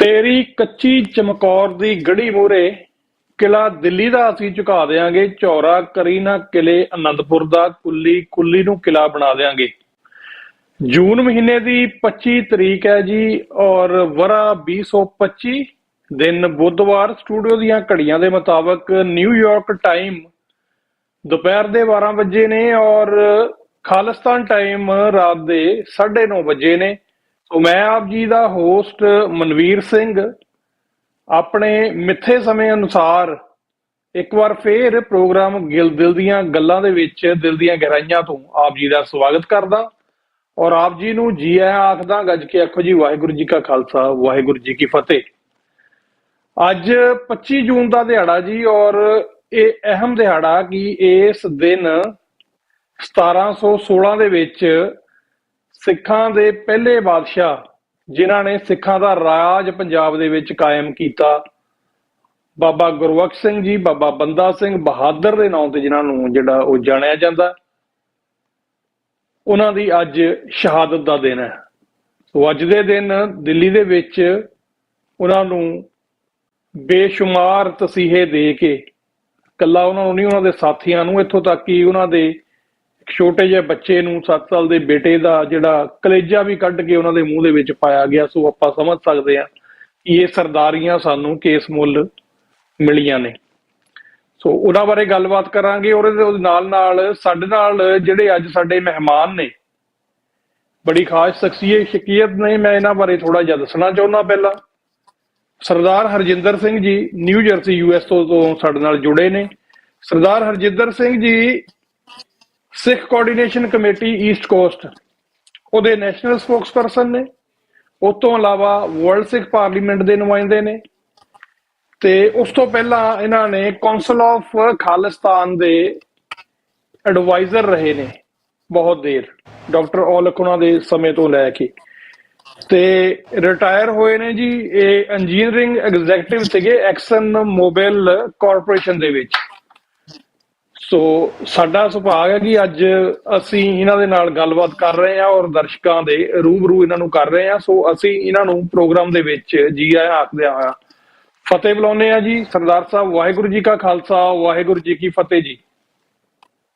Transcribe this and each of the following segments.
ਤੇਰੀ ਕੱਚੀ ਚਮਕੌਰ ਦੀ ਗੜੀ ਮੂਹਰੇ ਕਿਲਾ ਦਿੱਲੀ ਦਾ ਅਸੀਂ ਝੁਕਾ ਦਿਆਂਗੇ। ਝੌਰਾ ਕਰੀ ਨਾ ਕਿਲੇ ਆਨੰਦਪੁਰ ਦਾ, ਕੁੱਲੀ ਕੁੱਲੀ ਨੂੰ ਕਿਲਾ ਬਣਾ ਦਿਆਂਗੇ। ਜੂਨ ਮਹੀਨੇ ਦੀ 25 ਤਰੀਕ ਹੈ ਜੀ ਔਰ ਵਰਾ 2025, ਦਿਨ ਬੁੱਧਵਾਰ। ਸਟੂਡੀਓ ਦੀਆਂ ਘੜੀਆਂ ਦੇ ਮੁਤਾਬਕ ਨਿਊਯਾਰਕ ਟਾਈਮ ਦੁਪਹਿਰ ਦੇ 12 ਵਜੇ ਨੇ ਔਰ ਖਾਲਿਸਤਾਨ ਟਾਈਮ ਰਾਤ ਦੇ 9:30 ਵਜੇ ਨੇ। ਸੋ ਮੈਂ ਆਪ ਜੀ ਦਾ ਹੋਸਟ ਮਨਵੀਰ ਸਿੰਘ ਆਪਣੇ ਮਿੱਥੇ ਸਮੇਂ ਅਨੁਸਾਰ ਇੱਕ ਵਾਰ ਫੇਰ ਪ੍ਰੋਗਰਾਮ ਦਿਲ ਦੀਆਂ ਗੱਲਾਂ ਦੇ ਵਿੱਚ ਦਿਲ ਦੀਆਂ ਗਹਿਰਾਈਆਂ ਤੋਂ ਆਪ ਜੀ ਦਾ ਸਵਾਗਤ ਕਰਦਾ ਔਰ ਆਪ ਜੀ ਨੂੰ ਜੀ ਆਇਆਂ ਆਖਦਾ। ਗੱਜ ਕੇ ਆਖੋ ਜੀ, ਵਾਹਿਗੁਰੂ ਜੀ ਕਾ ਖਾਲਸਾ, ਵਾਹਿਗੁਰੂ ਜੀ ਕੀ ਫਤਿਹ। ਅੱਜ 25 ਜੂਨ ਦਾ ਦਿਹਾੜਾ ਜੀ ਔਰ ਇਹ ਅਹਿਮ ਦਿਹਾੜਾ ਕਿ ਇਸ ਦਿਨ 1716 ਦੇ ਵਿੱਚ ਸਿੱਖਾਂ ਦੇ ਪਹਿਲੇ ਬਾਦਸ਼ਾਹ ਜਿਨ੍ਹਾਂ ਨੇ ਸਿੱਖਾਂ ਦਾ ਰਾਜ ਪੰਜਾਬ ਦੇ ਵਿੱਚ ਕਾਇਮ ਕੀਤਾ, ਬਾਬਾ ਗੁਰਬਖਸ਼ ਸਿੰਘ ਜੀ, ਬਾਬਾ ਬੰਦਾ ਸਿੰਘ ਬਹਾਦਰ ਦੇ ਨਾਂ ਤੇ ਜਿਨ੍ਹਾਂ ਨੂੰ ਜਿਹੜਾ ਉਹ ਜਾਣਿਆ ਜਾਂਦਾ, ਉਹਨਾਂ ਦੀ ਅੱਜ ਸ਼ਹਾਦਤ ਦਾ ਦਿਨ ਹੈ। ਸੋ ਅੱਜ ਦੇ ਦਿਨ ਦਿੱਲੀ ਦੇ ਵਿੱਚ ਉਹਨਾਂ ਨੂੰ ਬੇਸ਼ੁਮਾਰ ਤਸੀਹੇ ਦੇ ਕੇ, ਇਕੱਲਾ ਉਹਨਾਂ ਨੂੰ ਨਹੀਂ, ਉਹਨਾਂ ਦੇ ਸਾਥੀਆਂ ਨੂੰ, ਇੱਥੋਂ ਤੱਕ ਕਿ ਉਹਨਾਂ ਦੇ ਛੋਟੇ ਜਿਹੇ ਬੱਚੇ ਨੂੰ, 7 ਸਾਲ ਦੇ ਬੇਟੇ ਦਾ ਜਿਹੜਾ ਕਲੇਜਾ ਵੀ ਕੱਢ ਕੇ ਉਹਨਾਂ ਦੇ ਮੂੰਹ ਦੇ ਵਿੱਚ ਪਾਇਆ ਗਿਆ। ਸੋ ਆਪਾਂ ਸਮਝ ਸਕਦੇ ਹਾਂ ਕਿ ਇਹ ਸਰਦਾਰੀਆਂ ਸਾਨੂੰ ਕਿਸ ਮੁੱਲ ਮਿਲੀਆਂ ਨੇ। ਸੋ ਉਹਨਾਂ ਬਾਰੇ ਗੱਲਬਾਤ ਕਰਾਂਗੇ ਔਰ ਉਹਦੇ ਨਾਲ ਸਾਡੇ ਨਾਲ ਜਿਹੜੇ ਅੱਜ ਸਾਡੇ ਮਹਿਮਾਨ ਨੇ, ਬੜੀ ਖਾਸ ਸ਼ਖਸੀਅਤ ਨੇ। ਮੈਂ ਇਹਨਾਂ ਬਾਰੇ ਥੋੜਾ ਜਿਹਾ ਦੱਸਣਾ ਚਾਹੁੰਦਾ। ਪਹਿਲਾਂ ਸਰਦਾਰ Harjinder Singh ji new jersey US ਤੋਂ ਸਾਡੇ ਨਾਲ ਜੁੜੇ ਨੇ। ਸਰਦਾਰ ਹਰਜਿੰਦਰ ਸਿੰਘ ਜੀ ਸਿੱਖ ਕੋਆਰਡੀਨੇਸ਼ਨ ਕਮੇਟੀ ਈਸਟ ਕੋਸਟ ਉਹਦੇ ਨੈਸ਼ਨਲ ਸਪੋਕਸਪਰਸਨ ਨੇ। ਉਸ ਤੋਂ ਇਲਾਵਾ ਵਰਲਡ ਸਿੱਖ ਪਾਰਲੀਮੈਂਟ ਦੇ ਨੁਮਾਇੰਦੇ ਨੇ ਤੇ ਉਸ ਤੋਂ ਪਹਿਲਾਂ ਇਹਨਾਂ ਨੇ ਕੌਂਸਲ ਆਫ ਖਾਲਿਸਤਾਨ ਦੇ ਐਡਵਾਈਜ਼ਰ ਰਹੇ ਨੇ ਬਹੁਤ ਦੇਰ, ਡਾਕਟਰ ਔਲਖ ਉਹਨਾਂ ਦੇ ਸਮੇਂ ਤੋਂ ਲੈ ਕੇ, ਤੇ ਰਿਟਾਇਰ ਹੋਏ ਨੇ ਜੀ। ਇਹ ਇੰਜੀਨੀਅਰਿੰਗ ਐਗਜ਼ੈਕਟਿਵ ਸੀਗੇ ਐਕਸਨ ਮੋਬਿਲ ਕਾਰਪੋਰੇਸ਼ਨ ਦੇ ਵਿੱਚ। ਸੋ ਸਾਡਾ ਸੁਭਾਗ ਹੈ ਕਿ ਅੱਜ ਅਸੀਂ ਇਹਨਾਂ ਦੇ ਨਾਲ ਗੱਲਬਾਤ ਕਰ ਰਹੇ ਹਾਂ ਔਰ ਦਰਸ਼ਕਾਂ ਦੇ ਰੂਬਰੂ ਇਹਨਾਂ ਨੂੰ ਕਰ ਰਹੇ ਹਾਂ। ਸੋ ਅਸੀਂ ਇਹਨਾਂ ਨੂੰ ਪ੍ਰੋਗਰਾਮ ਦੇ ਵਿੱਚ ਜੀ ਆਇਆਂ ਆਖਦਿਆਂ ਹੋਇਆ ਫਤਿਹ ਬੁਲਾਉਂਦੇ ਹਾਂ ਜੀ। ਸਰਦਾਰ ਸਾਹਿਬ, ਵਾਹਿਗੁਰੂ ਜੀ ਕਾ ਖਾਲਸਾ, ਵਾਹਿਗੁਰੂ ਜੀ ਕੀ ਫਤਿਹ ਜੀ।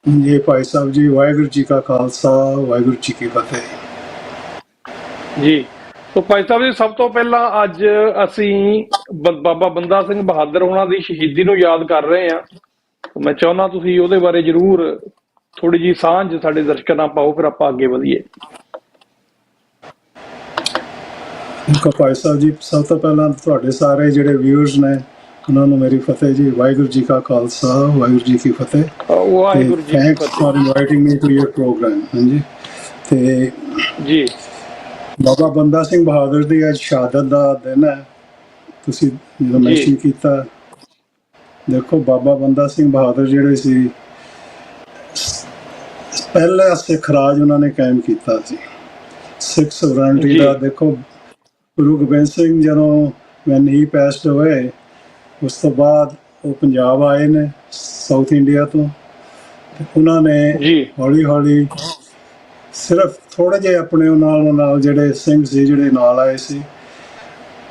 ਜੀ ਭਾਈ ਸਾਹਿਬ ਜੀ, ਵਾਹਿਗੁਰੂ ਜੀ ਕਾ ਖਾਲਸਾ, ਵਾਹਿਗੁਰੂ ਜੀ ਕੀ ਫਤਿਹ ਜੀ। ਸੋ ਭਾਈ ਸਾਹਿਬ ਜੀ, ਸਭ ਤੋਂ ਪਹਿਲਾਂ ਅੱਜ ਅਸੀਂ ਬਾਬਾ ਬੰਦਾ ਸਿੰਘ ਬਹਾਦਰ ਉਹਨਾਂ ਦੀ ਸ਼ਹੀਦੀ ਨੂੰ ਯਾਦ ਕਰ ਰਹੇ ਹਾਂ। ਮੈਂ ਚਾਹੁੰਦਾ ਤੁਸੀਂ ਉਹਦੇ ਬਾਰੇ ਜ਼ਰੂਰ ਥੋੜੀ ਜਿਹੀ ਸਾਂਝ ਸਾਡੇ ਦਰਸ਼ਕਾਂ ਨਾਲ ਪਾਓ, ਫਿਰ ਆਪਾਂ ਅੱਗੇ ਵਧੀਏ। ਭਾਈ ਸਾਹਿਬ ਜੀ, ਸਭ ਤੋਂ ਪਹਿਲਾਂ ਤੁਹਾਡੇ ਸਾਰੇ ਜਿਹੜੇ ਵਿਊਅਰਸ ਨੇ ਉਹਨਾਂ ਨੂੰ ਮੇਰੀ ਫਤਿਹ ਜੀ। ਵਾਹਿਗੁਰੂ ਜੀ ਕਾ ਖਾਲਸਾ, ਵਾਹਿਗੁਰੂ ਜੀ ਕੀ ਫਤਿਹ। Waheguru ji, thanks for inviting me to your programme. ਹਾਂਜੀ, ਤੇ ਜੀ ਬਾਬਾ ਬੰਦਾ ਸਿੰਘ ਬਹਾਦਰ ਦੀ ਅੱਜ ਸ਼ਹਾਦਤ ਦਾ ਦਿਨ ਹੈ। ਤੁਸੀਂ ਜਦੋਂ ਮੈਂਸ਼ਨ ਕੀਤਾ, ਦੇਖੋ ਬਾਬਾ ਬੰਦਾ ਸਿੰਘ ਬਹਾਦਰ ਜਿਹੜੇ ਸੀ, ਪਹਿਲਾ ਸਿੱਖ ਰਾਜ ਉਹਨਾਂ ਨੇ ਕਾਇਮ ਕੀਤਾ ਸੀ, ਸਿੱਖ ਸੋਵਰਨਟੀ ਦਾ। ਦੇਖੋ ਗੁਰੂ ਗੋਬਿੰਦ ਸਿੰਘ ਜਦੋਂ ਵੈਨ ਹੀ ਪੈਸਡ ਹੋਏ, ਉਸ ਤੋਂ ਬਾਅਦ ਉਹ ਪੰਜਾਬ ਆਏ ਨੇ ਸਾਊਥ ਇੰਡੀਆ ਤੋਂ। ਉਹਨਾਂ ਨੇ ਹੌਲੀ ਹੌਲੀ ਸਿਰਫ ਥੋੜੇ ਜਿਹੇ ਆਪਣੇ ਨਾਲ ਜਿਹੜੇ ਸਿੰਘ ਸੀ ਜਿਹੜੇ ਨਾਲ ਆਏ ਸੀ,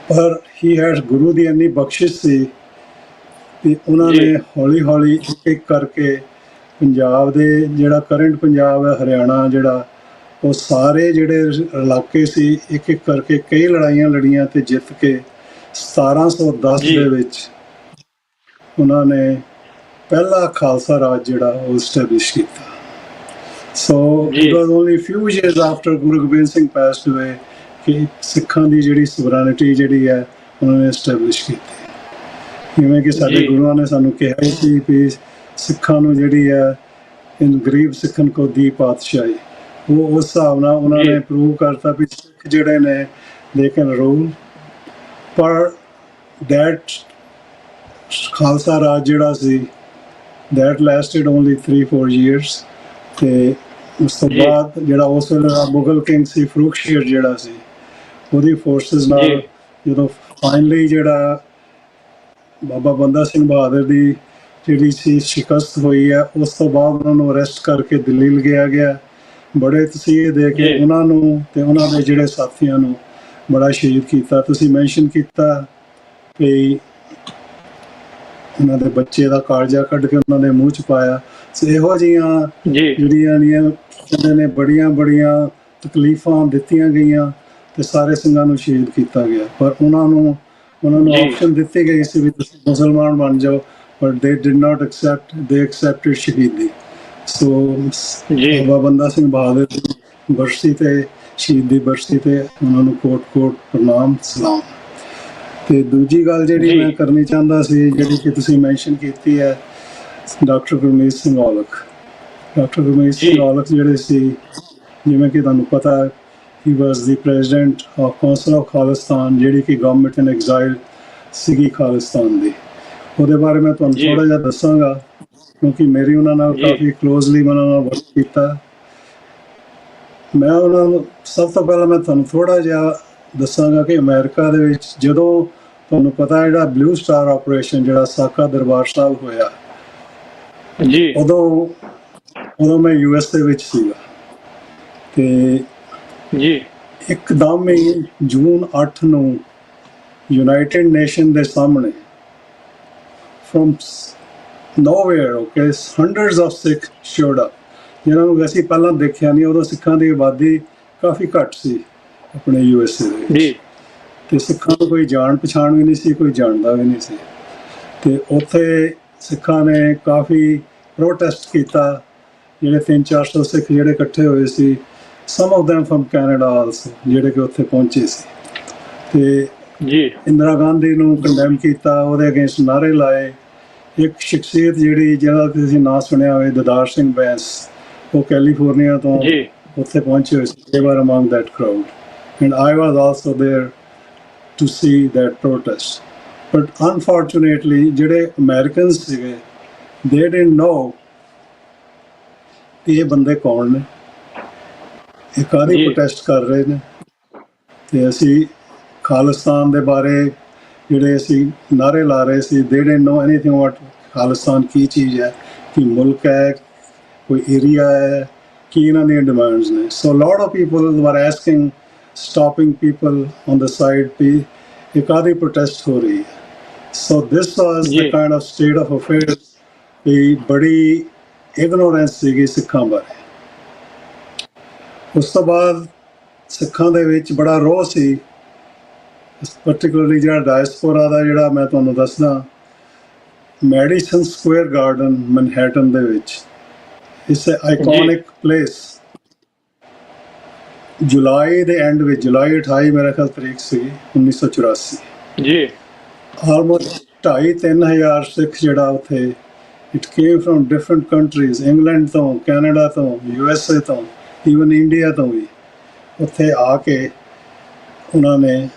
ਪਰ ਹੀ ਹੈਡ ਗੁਰੂ ਦੀ ਇੰਨੀ ਬਖਸ਼ਿਸ਼ ਸੀ ਕਿ ਉਹਨਾਂ ਨੇ ਹੌਲੀ ਹੌਲੀ ਇੱਕ ਕਰਕੇ ਪੰਜਾਬ ਦੇ ਜਿਹੜਾ ਕਰੰਟ ਪੰਜਾਬ ਹੈ, ਹਰਿਆਣਾ ਜਿਹੜਾ, ਉਹ ਸਾਰੇ ਜਿਹੜੇ ਇਲਾਕੇ ਸੀ ਇੱਕ ਇੱਕ ਕਰਕੇ ਕਈ ਲੜਾਈਆਂ ਲੜੀਆਂ ਤੇ ਜਿੱਤ ਕੇ 1710 ਦੇ ਵਿੱਚ ਉਹਨਾਂ ਨੇ ਪਹਿਲਾ ਖਾਲਸਾ ਰਾਜ ਜਿਹੜਾ ਉਹ ਸਟੈਬਲਿਸ਼ ਕੀਤਾ। So it was only ਫਿਊ years after Guru Gobind Singh passed ਅਵੇ ਕਿ ਸਿੱਖਾਂ ਦੀ ਜਿਹੜੀ ਸੋਵਰਨਟੀ ਜਿਹੜੀ ਹੈ ਉਹਨਾਂ ਨੇ ਸਟੈਬਲਿਸ਼ ਕੀਤੀ। ਜਿਵੇਂ ਕਿ ਸਾਡੇ ਗੁਰੂਆਂ ਨੇ ਸਾਨੂੰ ਕਿਹਾ ਸੀ ਕਿ ਸਿੱਖਾਂ ਨੂੰ ਜਿਹੜੀ ਹੈ ਗਰੀਬ ਸਿੱਖਣ ਕੋ ਦੀ ਪਾਤਸ਼ਾਹੀ, ਉਹ ਉਸ ਹਿਸਾਬ ਨਾਲ ਉਹਨਾਂ ਨੇ ਪ੍ਰੂਵ ਕਰਤਾ ਵੀ ਸਿੱਖ ਜਿਹੜੇ ਨੇ ਦੇ ਕੈਨ ਰੂਲ। ਪਰ ਦੈਟ ਖਾਲਸਾ ਰਾਜ ਜਿਹੜਾ ਸੀ, ਦੈਟ ਲਾਸਟਡ ਓਨਲੀ 3-4 years। ਤੇ ਉਸ ਤੋਂ ਬਾਅਦ ਜਿਹੜਾ ਉਸ ਵੇਲੇ ਦਾ ਮੁਗਲ ਕਿੰਗ ਸੀ ਫਰੂਖਸ਼ੀਰ ਜਿਹੜਾ ਸੀ, ਉਹਦੀ ਫੋਰਸਿਸ ਨਾਲ ਜਦੋਂ ਫਾਈਨਲੀ ਜਿਹੜਾ ਬਾਬਾ ਬੰਦਾ ਸਿੰਘ ਬਹਾਦਰ ਦੀ ਜਿਹੜੀ ਸੀ ਸ਼ਿਕਸਤ ਹੋਈ ਹੈ, ਉਸ ਤੋਂ ਬਾਅਦ ਉਹਨਾਂ ਨੂੰ ਅਰੈਸਟ ਕਰਕੇ ਦਿੱਲੀ ਲਿਜਾਇਆ ਗਿਆ। ਬੜੇ ਤਸੀਹੇ ਦੇ ਕੇ ਉਹਨਾਂ ਨੂੰ ਤੇ ਉਹਨਾਂ ਦੇ ਜਿਹੜੇ ਸਾਥੀਆਂ ਨੂੰ ਬੜਾ ਸ਼ਹੀਦ ਕੀਤਾ। ਤੁਸੀਂ ਮੈਂਸ਼ਨ ਕੀਤਾ ਕਿ ਉਹਨਾਂ ਦੇ ਬੱਚੇ ਦਾ ਕਾਲਜਾ ਕੱਢ ਕੇ ਉਹਨਾਂ ਦੇ ਮੂੰਹ 'ਚ ਪਾਇਆ। ਸੋ ਇਹੋ ਜਿਹੀਆਂ ਜੀ ਜਿਹੜੀਆਂ ਕਹਿੰਦੇ ਨੇ ਬੜੀਆਂ ਬੜੀਆਂ ਤਕਲੀਫਾਂ ਦਿੱਤੀਆਂ ਗਈਆਂ ਤੇ ਸਾਰੇ ਸਿੰਘਾਂ ਨੂੰ ਸ਼ਹੀਦ ਕੀਤਾ ਗਿਆ, ਪਰ ਉਹਨਾਂ ਨੂੰ ਜੀ ਆਪਸ਼ਨ ਦਿੱਤੀ ਗਈ ਸੀ ਵੀ ਤੁਸੀਂ ਮੁਸਲਮਾਨ ਬਣ ਜਾਓ, ਪਰ ਦੇ ਡਿਡ ਨਾਟ ਐਕਸੈਪਟ, ਦੇ ਐਕਸੈਪਟਡ ਸ਼ਹੀਦੀ। ਸੋ ਜੀ ਬਾਬਾ ਬੰਦਾ ਸਿੰਘ ਬਹਾਦਰ ਦੀ ਬਰਸੀ ਤੇ ਸ਼ਹੀਦੀ ਬਰਸੀ ਤੇ ਉਹਨਾਂ ਨੂੰ ਕੋਟ ਕੋਟ ਪ੍ਰਣਾਮ ਸਲਾਮ। ਤੇ ਦੂਜੀ ਗੱਲ ਜਿਹੜੀ ਜੀ। ਮੈਂ ਕਰਨੀ ਚਾਹੁੰਦਾ ਸੀ, ਜਿਹੜੀ ਕਿ ਤੁਸੀਂ ਮੈਂਸ਼ਨ ਕੀਤੀ ਹੈ, ਡਾਕਟਰ ਗੁਰਮੀਤ ਸਿੰਘ ਔਲਖ। ਡਾਕਟਰ ਗੁਰਮੀਤ ਜੀ। ਸਿੰਘ ਔਲਖ ਜਿਹੜੇ ਸੀ, ਜਿਵੇਂ ਕਿ ਤੁਹਾਨੂੰ ਪਤਾ, ਹੀ ਵਾਸ ਦੀ president of council of Khalistan, ਜਿਹੜੀ ਕਿ ਗਵਰਨਮੈਂਟ ਇਨ ਐਗਜ਼ਾਈਲ ਸੀਗੀ ਖਾਲਿਸਤਾਨ ਦੀ। ਉਹਦੇ ਬਾਰੇ ਮੈਂ ਤੁਹਾਨੂੰ ਜੀ। ਥੋੜ੍ਹਾ ਜਿਹਾ ਦੱਸਾਂਗਾ, ਕਿਉਂਕਿ ਮੇਰੀ ਉਹਨਾਂ ਨਾਲ ਜੀ। ਕਾਫੀ ਕਲੋਜ਼ਲੀ ਮੈਂ ਉਹਨਾਂ ਨਾਲ ਵਰਕ ਕੀਤਾ। ਮੈਂ ਉਹਨਾਂ ਨੂੰ ਸਭ ਤੋਂ ਪਹਿਲਾਂ ਮੈਂ ਤੁਹਾਨੂੰ ਥੋੜ੍ਹਾ ਜਿਹਾ ਦੱਸਾਂਗਾ ਕਿ ਅਮਰੀਕਾ ਦੇ ਵਿੱਚ ਜਦੋਂ ਤੁਹਾਨੂੰ ਪਤਾ ਜਿਹੜਾ ਬਲੂ ਸਟਾਰ ਆਪਰੇਸ਼ਨ ਜਿਹੜਾ ਸਾਕਾ ਦਰਬਾਰ ਸਾਹਿਬ ਹੋਇਆ, ਜੀ ਉਦੋਂ ਮੈਂ US ਦੇ ਵਿੱਚ ਸੀਗਾ। ਤੇ ਜੀ ਇੱਕਦਮ ਹੀ ਜੂਨ 8 ਨੂੰ ਯੂਨਾਈਟਿਡ ਨੇਸ਼ਨ ਦੇ ਸਾਹਮਣੇ from nowhere, okay, hundreds of Sikh showed up, ਜਿਹਨਾਂ ਨੂੰ ਅਸੀਂ ਪਹਿਲਾਂ ਦੇਖਿਆ ਨਹੀਂ। ਉਦੋਂ ਸਿੱਖਾਂ ਦੀ ਆਬਾਦੀ ਕਾਫੀ ਘੱਟ ਸੀ ਆਪਣੇ USA ਦੇ ਵਿੱਚ, ਜੀ ਤੇ ਸਿੱਖਾਂ ਨੂੰ ਕੋਈ ਜਾਣ ਪਛਾਣ ਵੀ ਨਹੀਂ ਸੀ, ਕੋਈ ਜਾਣਦਾ ਵੀ ਨਹੀਂ ਸੀ। ਤੇ ਉੱਥੇ ਸਿੱਖਾਂ ਨੇ ਕਾਫੀ ਪ੍ਰੋਟੈਸਟ ਕੀਤਾ। ਜਿਹੜੇ 300-400 ਸਿੱਖ ਜਿਹੜੇ ਇਕੱਠੇ ਹੋਏ ਸੀ, some of them from Canada also, ਜਿਹੜੇ ਕਿ ਉੱਥੇ ਪਹੁੰਚੇ ਸੀ, ਤੇ ਜੀ ਇੰਦਰਾ ਗਾਂਧੀ ਨੂੰ ਕੰਡੈਮ ਕੀਤਾ, ਉਹਦੇ ਅਗੇਂਸਟ ਨਾਅਰੇ ਲਾਏ। ਇੱਕ ਸ਼ਖਸੀਅਤ ਜਿਹਦਾ ਤੁਸੀਂ ਨਾਂ ਸੁਣਿਆ ਹੋਵੇ, ਦਦਾਰ ਸਿੰਘ ਬੈਂਸ, ਉਹ ਕੈਲੀਫੋਰਨੀਆ ਤੋਂ ਜੀ ਉੱਥੇ ਪਹੁੰਚੇ ਹੋਏ ਸੀ। They were among that crowd and I was also there to see that protest. But unfortunately ਜਿਹੜੇ ਅਮਰੀਕਨਸ ਸੀਗੇ, they didn't know ਕਿ ਇਹ ਬੰਦੇ ਕੌਣ ਨੇ, ਇਹ ਕਾਹਦੀ ਜੀ। ਪ੍ਰੋਟੈਸਟ ਕਰ ਰਹੇ ਨੇ। ਤੇ ਅਸੀਂ ਖਾਲਿਸਤਾਨ ਦੇ ਬਾਰੇ ਜਿਹੜੇ ਅਸੀਂ ਨਾਅਰੇ ਲਾ ਰਹੇ ਸੀ, they didn't know anything about Khalistan ਕੀ ਚੀਜ਼ ਹੈ, ਕਿ ਮੁਲਕ ਹੈ, ਕੋਈ ਏਰੀਆ ਹੈ, ਕੀ ਇਹਨਾਂ ਦੀਆਂ ਡਿਮਾਂਡਸ ਨੇ। ਸੋ ਲੋਟ of people were asking, stopping people on the side ਵੀ ਇਹ ਕਾਹਦੀ ਪ੍ਰੋਟੈਸਟ ਹੋ ਰਹੀ ਹੈ। ਸੋ ਦਿਸ ਵਾਜ਼ ਦ ਜੀ। Kind of state of affairs, ਵੀ ਬੜੀ ਇਗਨੋਰੈਂਸ ਸੀਗੀ ਸਿੱਖਾਂ ਬਾਰੇ। ਉਸ ਤੋਂ ਬਾਅਦ ਸਿੱਖਾਂ ਦੇ ਵਿੱਚ ਬੜਾ ਰੋਹ ਸੀ, ਪਰਟੀਕੁਲਰਲੀ ਜਿਹੜਾ ਡਾਇਸਪੋਰਾ ਦਾ, ਜਿਹੜਾ ਮੈਂ ਤੁਹਾਨੂੰ ਦੱਸਦਾ, ਮੈਡੀਸਨ ਸਕੁਅਰ ਗਾਰਡਨ ਮੈਨਹੈਟਨ ਦੇ ਵਿੱਚ, ਇਟਸ ਅ ਆਈਕੋਨਿਕ ਪਲੇਸ। ਜੁਲਾਈ ਦੇ ਐਂਡ ਵਿੱਚ, ਜੁਲਾਈ 28 ਮੇਰਾ ਖਿਆਲ ਤਰੀਕ ਸੀ 1984, ਜੀ ਆਲਮੋਸਟ 2,500-3,000 ਸਿੱਖ ਜਿਹੜਾ ਉੱਥੇ, it came from different countries, England ਤੋਂ, ਕੈਨੇਡਾ ਤੋਂ, USA ਤੋਂ, ਈਵਨ ਇੰਡੀਆ ਤੋਂ ਵੀ, ਉੱਥੇ ਆ ਕੇ ਉਹਨਾਂ ਨੇ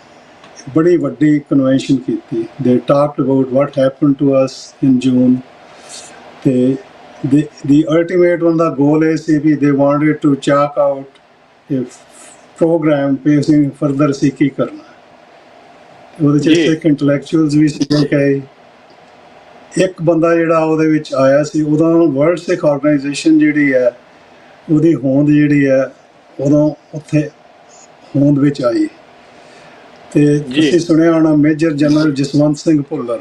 ਬੜੀ ਵੱਡੀ ਕਨਵੈਨਸ਼ਨ ਕੀਤੀ। They talked about what happen to us in June, ਤੇ ਦੀ ਅਲਟੀਮੇਟ ਉਹਨਾਂ ਦਾ ਗੋਲ ਇਹ ਸੀ ਵੀ they wanted to chalk out ਇਹ ਪ੍ਰੋਗਰਾਮ ਪੇ ਅਸੀਂ ਫਰਦਰ ਸੀ ਕੀ ਕਰਨਾ। ਉਹਦੇ 'ਚ ਸਿੱਖ ਇੰਟਲੈਕਚੁਅਲਸ ਵੀ ਸੀਗੇ ਕਈ। ਇੱਕ ਬੰਦਾ ਜਿਹੜਾ ਉਹਦੇ ਵਿੱਚ ਆਇਆ ਸੀ, ਉਦੋਂ ਵਰਲਡ ਸਿੱਖ ਆਰਗੇਨਾਈਜੇਸ਼ਨ ਜਿਹੜੀ ਹੈ, ਉਹਦੀ ਹੋਂਦ ਜਿਹੜੀ ਹੈ ਉਦੋਂ ਉੱਥੇ ਹੋਂਦ ਵਿੱਚ ਆਈ। ਤੇ ਤੁਸੀਂ ਸੁਣਿਆ ਹੋਣਾ ਮੇਜਰ ਜਨਰਲ ਜਸਵੰਤ ਸਿੰਘ ਭੁੱਲਰ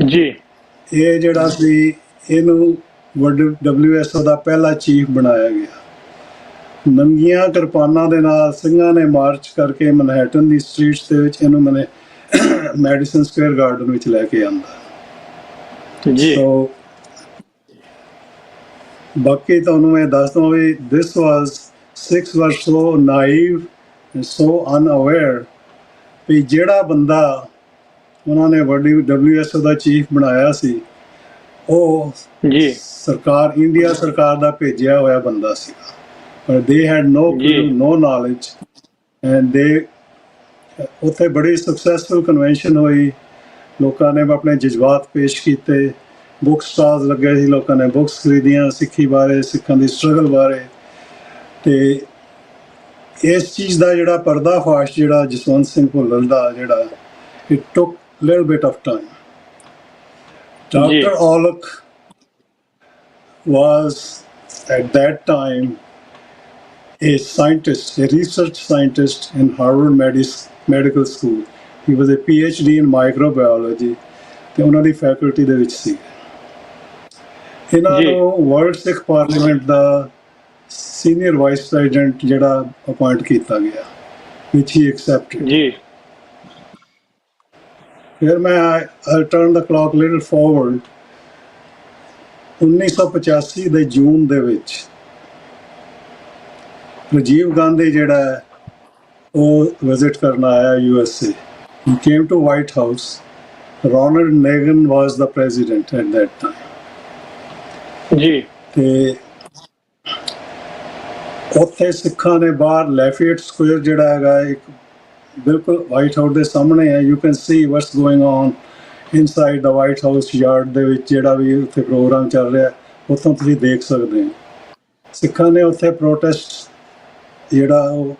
ਜੀ, ਇਹ ਜਿਹੜਾ ਸੀ, ਇਹਨੂੰ WSO ਦਾ ਪਹਿਲਾ ਚੀਫ ਬਣਾਇਆ ਗਿਆ। ਨੰਗੀਆਂ ਕਿਰਪਾਨਾਂ ਦੇ ਨਾਲ ਸਿੰਘਾਂ ਨੇ ਮਾਰਚ ਕਰਕੇ ਮਨਹੈਟਨ ਦੀ ਸਟਰੀਟਸ ਦੇ ਵਿੱਚ ਇਹਨੂੰ ਮੈਡੀਸਨ ਸਕੁਅਰ ਗਾਰਡਨ ਵਿੱਚ ਲੈ ਕੇ ਆਂਦਾ ਜੀ। ਸੋ ਬਾਕੀ ਤੁਹਾਨੂੰ ਮੈਂ ਦੱਸ ਦਵਾਂ ਵੀ ਦਿਸ ਵਾਜ਼ ਸਿਕਸ ਵਰ ਸੋ ਨਾਈਵ, ਸੋ ਅਨਅਵੇਅਰ ਵੀ ਜਿਹੜਾ ਬੰਦਾ ਉਹਨਾਂ ਨੇ WSO ਦਾ ਚੀਫ ਬਣਾਇਆ ਸੀ, ਉਹ ਜੀ ਸਰਕਾਰ, ਇੰਡੀਆ ਸਰਕਾਰ ਦਾ ਭੇਜਿਆ ਹੋਇਆ ਬੰਦਾ ਸੀਗਾ। ਪਰ they had no clue, no knowledge, and they ਉੱਥੇ ਬੜੀ ਸਕਸੈਸਫੁਲ ਕਨਵੈਨਸ਼ਨ ਹੋਈ। ਲੋਕਾਂ ਨੇ ਆਪਣੇ ਜਜ਼ਬਾਤ ਪੇਸ਼ ਕੀਤੇ, ਬੁੱਕ ਸਟਾਲਸ ਲੱਗੇ ਸੀ, ਲੋਕਾਂ ਨੇ ਬੁੱਕਸ ਖਰੀਦੀਆਂ ਸਿੱਖੀ ਬਾਰੇ, ਸਿੱਖਾਂ ਦੀ ਸਟਰਗਲ ਬਾਰੇ। ਤੇ ਇਸ ਚੀਜ਼ ਦਾ ਜਿਹੜਾ ਪਰਦਾਫਾਸ਼ ਜਿਹੜਾ ਜਸਵੰਤ ਸਿੰਘ ਭੁੱਲਰ ਦਾ ਜਿਹੜਾ, it took little bit of time. Dr. Olach was at that time a scientist, a research scientist in Harvard Medical School. He was a PhD in microbiology ਤੇ ਉਹਨਾਂ ਦੀ ਫੈਕਲਟੀ ਦੇ ਵਿੱਚ ਸੀ। ਇਹਨਾਂ ਜੀ ਨੂੰ ਵਰਲਡ ਸਿੱਖ ਪਾਰਲੀਮੈਂਟ ਦਾ ਸੀਨੀਅਰ ਵਾਈਸ ਪ੍ਰੈਜ਼ੀਡੈਂਟ ਜਿਹੜਾ appoint ਕੀਤਾ ਗਿਆ, which he accepted. ਜੀ ਫਿਰ ਮੈਂ I'll turn the clock a little forward. 1985 ਦੇ ਜੂਨ ਦੇ ਵਿੱਚ ਰਾਜੀਵ ਗਾਂਧੀ ਜਿਹੜਾ ਹੈ ਉਹ ਵਿਜ਼ਿਟ ਕਰਨ ਆਇਆ USA. He came to White House. Ronald Reagan was the president at that time. ਜੀ ਤੇ ਉੱਥੇ ਸਿੱਖਾਂ ਨੇ ਬਾਹਰ ਲੈਫੀਏਟ ਸਕੁਅਰ ਜਿਹੜਾ ਹੈਗਾ ਇੱਕ ਬਿਲਕੁਲ ਵਾਈਟ ਹਾਊਸ ਦੇ ਸਾਹਮਣੇ ਹੈ। You can see what's going on inside the White House yard ਦੇ ਵਿੱਚ ਜਿਹੜਾ ਵੀ ਉੱਥੇ ਪ੍ਰੋਗਰਾਮ ਚੱਲ ਰਿਹਾ ਉੱਥੋਂ ਤੁਸੀਂ ਦੇਖ ਸਕਦੇ ਹੋ। ਸਿੱਖਾਂ ਨੇ ਉੱਥੇ ਪ੍ਰੋਟੈਸਟ ਜਿਹੜਾ ਉਹ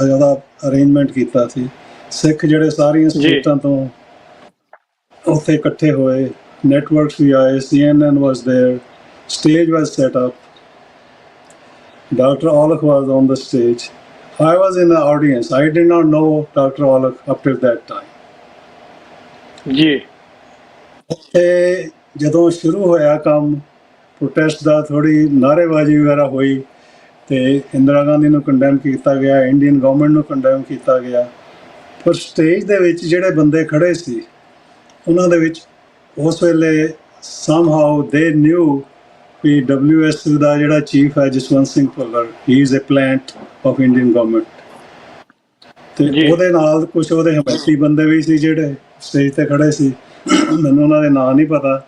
ਉਹਦਾ ਅਰੇਂਜਮੈਂਟ ਕੀਤਾ ਸੀ। ਸਿੱਖ ਜਿਹੜੇ ਸਾਰੀਆਂ ਸਟੇਟਾਂ ਤੋਂ ਉੱਥੇ ਇਕੱਠੇ ਹੋਏ, ਨੈਟਵਰਕਸ ਵੀ ਆਏ, CNN was there, stage was set up. Dr. Olach was on the stage. I was in the audience. I did not know Dr. Olach up till that time. ਜੀ ਉੱਥੇ ਜਦੋਂ ਸ਼ੁਰੂ ਹੋਇਆ ਕੰਮ ਪ੍ਰੋਟੈਸਟ ਦਾ, ਥੋੜੀ ਨਾਅਰੇਬਾਜ਼ੀ ਵਗੈਰਾ ਹੋਈ ਤੇ ਇੰਦਰਾ ਗਾਂਧੀ ਨੂੰ ਕੰਡੈਮ ਕੀਤਾ ਗਿਆ, ਇੰਡੀਅਨ ਗਵਰਨਮੈਂਟ ਨੂੰ ਕੰਡੈਮ ਕੀਤਾ ਗਿਆ। ਪਰ ਸਟੇਜ ਦੇ ਵਿੱਚ ਜਿਹੜੇ ਬੰਦੇ ਖੜੇ ਸੀ ਉਹਨਾਂ ਦੇ ਵਿੱਚ ਉਸ ਵੇਲੇ somehow they knew ਕਿ WS ਦਾ ਜਿਹੜਾ ਚੀਫ ਹੈ Jaswant Singh Bhullar, he is a plant of Indian government. ਤੇ ਉਹਦੇ ਨਾਲ ਕੁਝ ਉਹਦੇ ਹਮਾਇਤੀ ਬੰਦੇ ਵੀ ਸੀ ਜਿਹੜੇ ਸਟੇਜ ਤੇ ਖੜੇ ਸੀ। ਮੈਨੂੰ ਉਹਨਾਂ ਦੇ ਨਾਂ ਨਹੀਂ ਪਤਾ।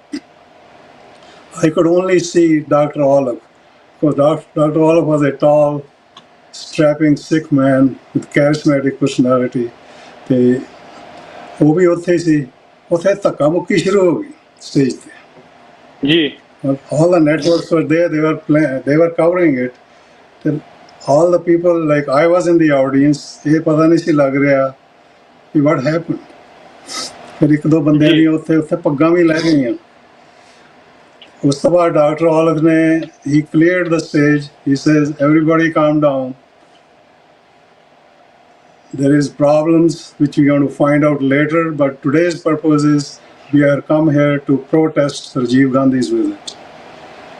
I could only see Dr. Olach, because Dr. Olach was a tall, strapping Sikh man with charismatic personality. ਤੇ ਉਹ ਵੀ ਉੱਥੇ ਸੀ। ਉੱਥੇ ਧੱਕਾ ਮੁੱਕੀ ਸ਼ੁਰੂ ਹੋ ਗਈ ਸਟੇਜ ਤੇ। ਜੀ All the networks were there. They were covering it. Then all the people, like I was in the audience. ਇਹ ਪਤਾ ਨਹੀਂ ਸੀ ਲੱਗ ਰਿਹਾ ਕਿ what happened. ਫਿਰ ਇੱਕ ਦੋ ਬੰਦਿਆਂ ਦੀ ਉੱਥੇ ਪੱਗਾਂ ਵੀ ਲੈ ਗਈਆਂ। ਉਸ ਤੋਂ ਬਾਅਦ ਡਾਕਟਰ ਔਲਖ ਨੇ he cleared the stage. He says, everybody calm down. There is problems which we are going to find out later, but today's purpose is we are come here to protest Rajiv Gandhi's visit.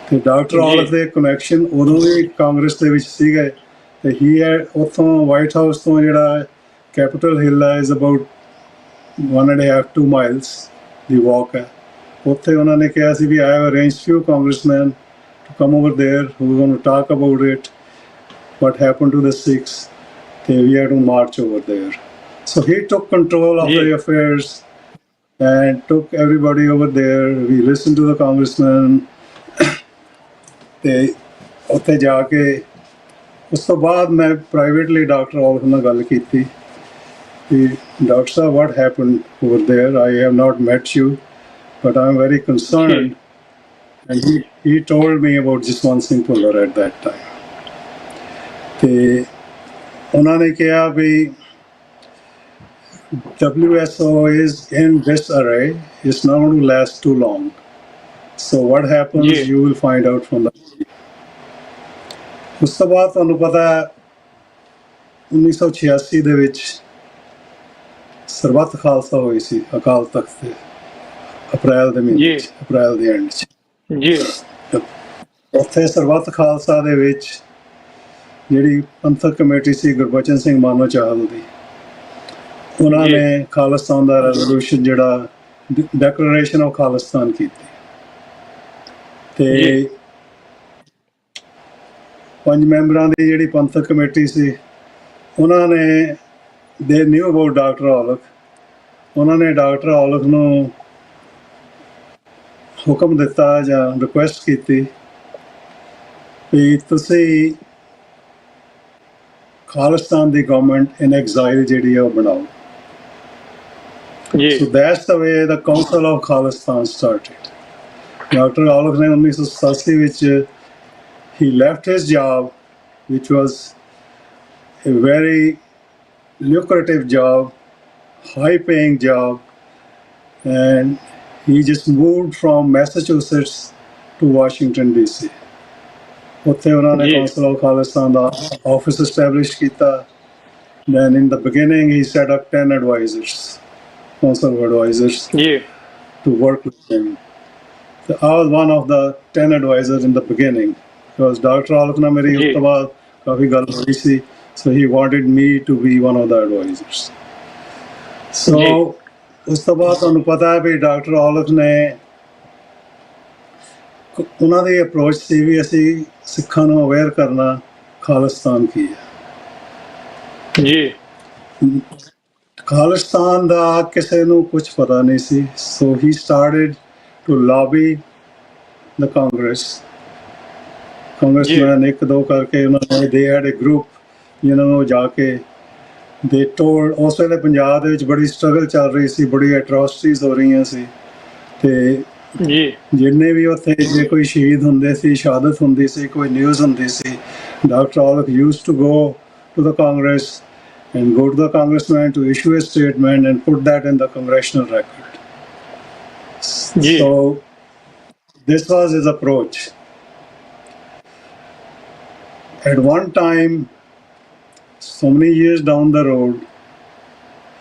ਤੇ doctor Aulakh ਦੇ connection ਉਦੋਂ ਵੀ ਕਾਂਗਰਸ ਦੇ ਵਿੱਚ ਸੀਗੇ ਤੇ ਹੀ ਹੈ ਉੱਥੋਂ white house ਤੋਂ ਜਿਹੜਾ ਕੈਪੀਟਲ ਹਿੱਲ ਹੈ ਇਜ਼ ਅਬਾਊਟ 1.5-2 miles ਦੀ ਵਾਕ ਹੈ। ਉੱਥੇ ਉਹਨਾਂ ਨੇ ਕਿਹਾ ਸੀ ਵੀ I have arranged few congressman to come over there who going to talk about it, what happened to the Sikhs, ਤੇ we have to march over there. So he took control of the affairs and took everybody over there. We listened to the congressman. ਤੇ ਉੱਥੇ ਜਾ ਕੇ ਉਸ ਤੋਂ ਬਾਅਦ ਮੈਂ privately doctor Aulakh ਨਾਲ ਗੱਲ ਕੀਤੀ ਕਿ doctor Sahib what happened over there? I have not met you, but I am very concerned. And he told me about Jaswant Singh Bhullar at that time. ਤੇ ਉਹਨਾਂ ਨੇ ਕਿਹਾ ਵੀ WSO is in disarray. It's not going to last too long. So what happens, you will find out from the. ਉਸ ਤੋਂ ਬਾਅਦ ਤੁਹਾਨੂੰ ਪਤਾ 1986 ਦੇ ਵਿੱਚ ਸਰਬੱਤ ਖਾਲਸਾ ਹੋਈ ਸੀ ਅਕਾਲ ਤਖਤ ਤੇ ਅਪ੍ਰੈਲ ਦੇ ਮਹੀਨੇ ਵਿੱਚ, ਅਪ੍ਰੈਲ ਦੇ ਐਂਡ 'ਚ ਜੀ। ਉੱਥੇ ਸਰਬੱਤ ਖਾਲਸਾ ਦੇ ਵਿੱਚ ਜਿਹੜੀ ਪੰਥਕ ਕਮੇਟੀ ਸੀ ਗੁਰਬਚਨ ਸਿੰਘ ਮਾਨੋ ਚਾਹਲ ਦੀ, ਉਹਨਾਂ ਨੇ ਖਾਲਿਸਤਾਨ ਦਾ ਰੈਜ਼ੋਲੂਸ਼ਨ ਜਿਹੜਾ ਡੈਕਲੇਰੇਸ਼ਨ ਆਫ ਖਾਲਿਸਤਾਨ ਕੀਤੀ ਤੇ 5 ਮੈਂਬਰਾਂ ਦੀ ਜਿਹੜੀ ਪੰਥਕ ਕਮੇਟੀ ਸੀ ਉਹਨਾਂ ਨੇ they new about doctor Aulakh. ਉਹਨਾਂ ਨੇ ਡਾਕਟਰ ਔਲਖ ਨੂੰ ਹੁਕਮ ਦਿੱਤਾ ਜਾਂ ਰਿਕੁਐਸਟ ਕੀਤੀ ਵੀ ਤੁਸੀਂ ਖਾਲਿਸਤਾਨ ਦੀ ਗਵਰਨਮੈਂਟ ਇਨ ਐਗਜ਼ਾਈਲ ਜਿਹੜੀ ਆ ਉਹ ਬਣਾਓ। So that's the way the Council of Khalistan started. Dr. Olach ne 1987 ਵਿੱਚ he left his job, which was a very lucrative job, high-paying job, and he just moved from Massachusetts to Washington, D.C. ਉੱਥੇ ਉਹਨਾਂ ਨੇ ਜੀ council of Khalistan the office establish ਕੀਤਾ। Then in the beginning, he set up 10 advisors, council of advisors, ਜੀ to work with him. So I was one of the 10 advisors in the beginning because Dr. Alok ਨਾਲ ਮੇਰੀ ਉਸ ਜੀ ਤੋਂ ਬਾਅਦ ਕਾਫੀ ਗੱਲ ਹੋਈ ਸੀ, so he wanted me to be one of the advisors. So ਜੀ ਉਸ ਤੋਂ ਬਾਅਦ ਤੁਹਾਨੂੰ ਪਤਾ ਹੈ ਵੀ ਡਾਕਟਰ ਔਲਖ ਨੇ ਉਹਨਾਂ ਦੀ ਅਪਰੋਚ ਸੀ ਵੀ ਅਸੀਂ ਸਿੱਖਾਂ ਨੂੰ ਅਵੇਅਰ ਕਰਨਾ ਖਾਲਿਸਤਾਨ ਕੀ ਹੈ। ਜੀ ਖਾਲਿਸਤਾਨ ਦਾ ਕਿਸੇ ਨੂੰ ਕੁਝ ਪਤਾ ਨਹੀਂ ਸੀ, so he started to lobby the congressman ਇੱਕ ਦੋ ਕਰਕੇ ਉਹਨਾਂ ਨੇ ਦੇ ਹੈਡ ਅ ਗਰੁੱਪ ਜਿਨ੍ਹਾਂ ਨੂੰ ਜਾ ਕੇ ਦੇ ਟੋਲਡ। ਉਸ ਵੇਲੇ ਪੰਜਾਬ ਦੇ ਵਿੱਚ ਬੜੀ ਸਟਰਗਲ ਚੱਲ ਰਹੀ ਸੀ, ਬੜੀ ਐਟਰੋਸਿਟੀਜ਼ ਹੋ ਰਹੀਆਂ ਸੀ, ਤੇ ਜੀ ਜਿੰਨੇ ਵੀ ਉੱਥੇ ਜੇ ਕੋਈ ਸ਼ਹੀਦ ਹੁੰਦੇ ਸੀ, ਸ਼ਹਾਦਤ ਹੁੰਦੀ ਸੀ, ਕੋਈ ਨਿਊਜ਼ ਹੁੰਦੀ ਸੀ, doctor Aulakh used to go to the Congress and go to the congressman to issue a statement and put that in the congressional record. Yeah. So this was his approach. At one time, so many years down the road,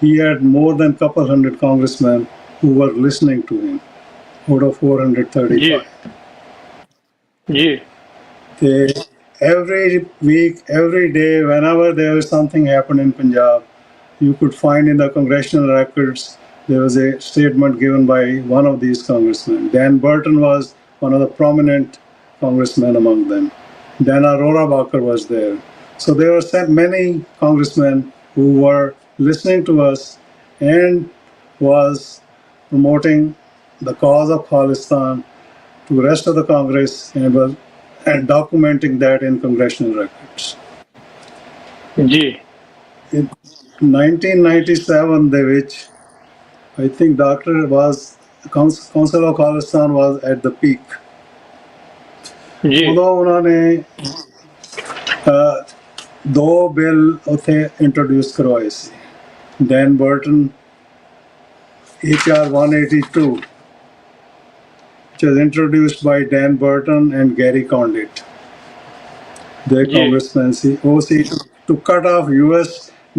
he had more than a couple hundred congressmen who were listening to him out of 435. Yeah. Yeah. They, every week, every day, whenever there was something happened in Punjab, you could find in the congressional records there was a statement given by one of these congressmen. Dan Burton was one of the prominent congressmen among them. Then Aurora Baker was there. So there were many congressmen who were listening to us and was promoting the cause of Khalistan to the rest of the Congress and documenting that in congressional records. ਜੀ In 1997, ਦੇ ਵਿੱਚ, I think Dr. was, Council of Khalistan was at the peak. ਜੀ ਉਦੋਂ ਉਹਨਾਂ ਨੇ ਦੋ bill ਉੱਥੇ introduce ਕਰਵਾਏ ਸੀ। Dan Burton HR 182, which was introduced by Dan Burton and Gary Condit. Their Yeah. congressman, OC, to cut off US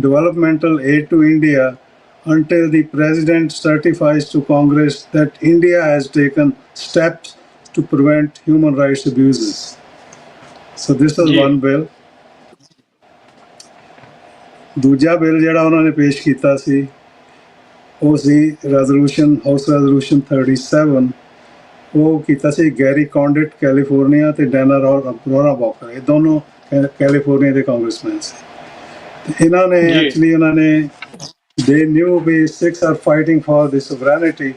developmental aid to India until the president certifies to Congress that India has taken steps to prevent human rights abuses. So this was Yeah. one bill. ਦੂਜਾ bill ਜਿਹੜਾ ਉਹਨਾਂ ਨੇ ਪੇਸ਼ ਕੀਤਾ ਸੀ ਉਹ ਸੀ resolution, house resolution 37। ਉਹ ਕੀਤਾ ਸੀ Garry ਕੌਂਡਿਟ California ਤੇ ਡੈਨਰ ਅਰੋਰਾ ਬਾਕਰ, ਇਹ ਦੋਨੋਂ ਕੈਲੀਫੋਰਨੀਆ ਦੇ ਕਾਂਗਰਸਮੈਨ ਸੀ। ਤੇ ਇਹਨਾਂ ਨੇ ਜੀ। ਐਕਚੁਅਲੀ ਉਹਨਾਂ ਨੇ ਦੇ ਨਿਊ ਵੀ Sikhs are fighting for the sovereignty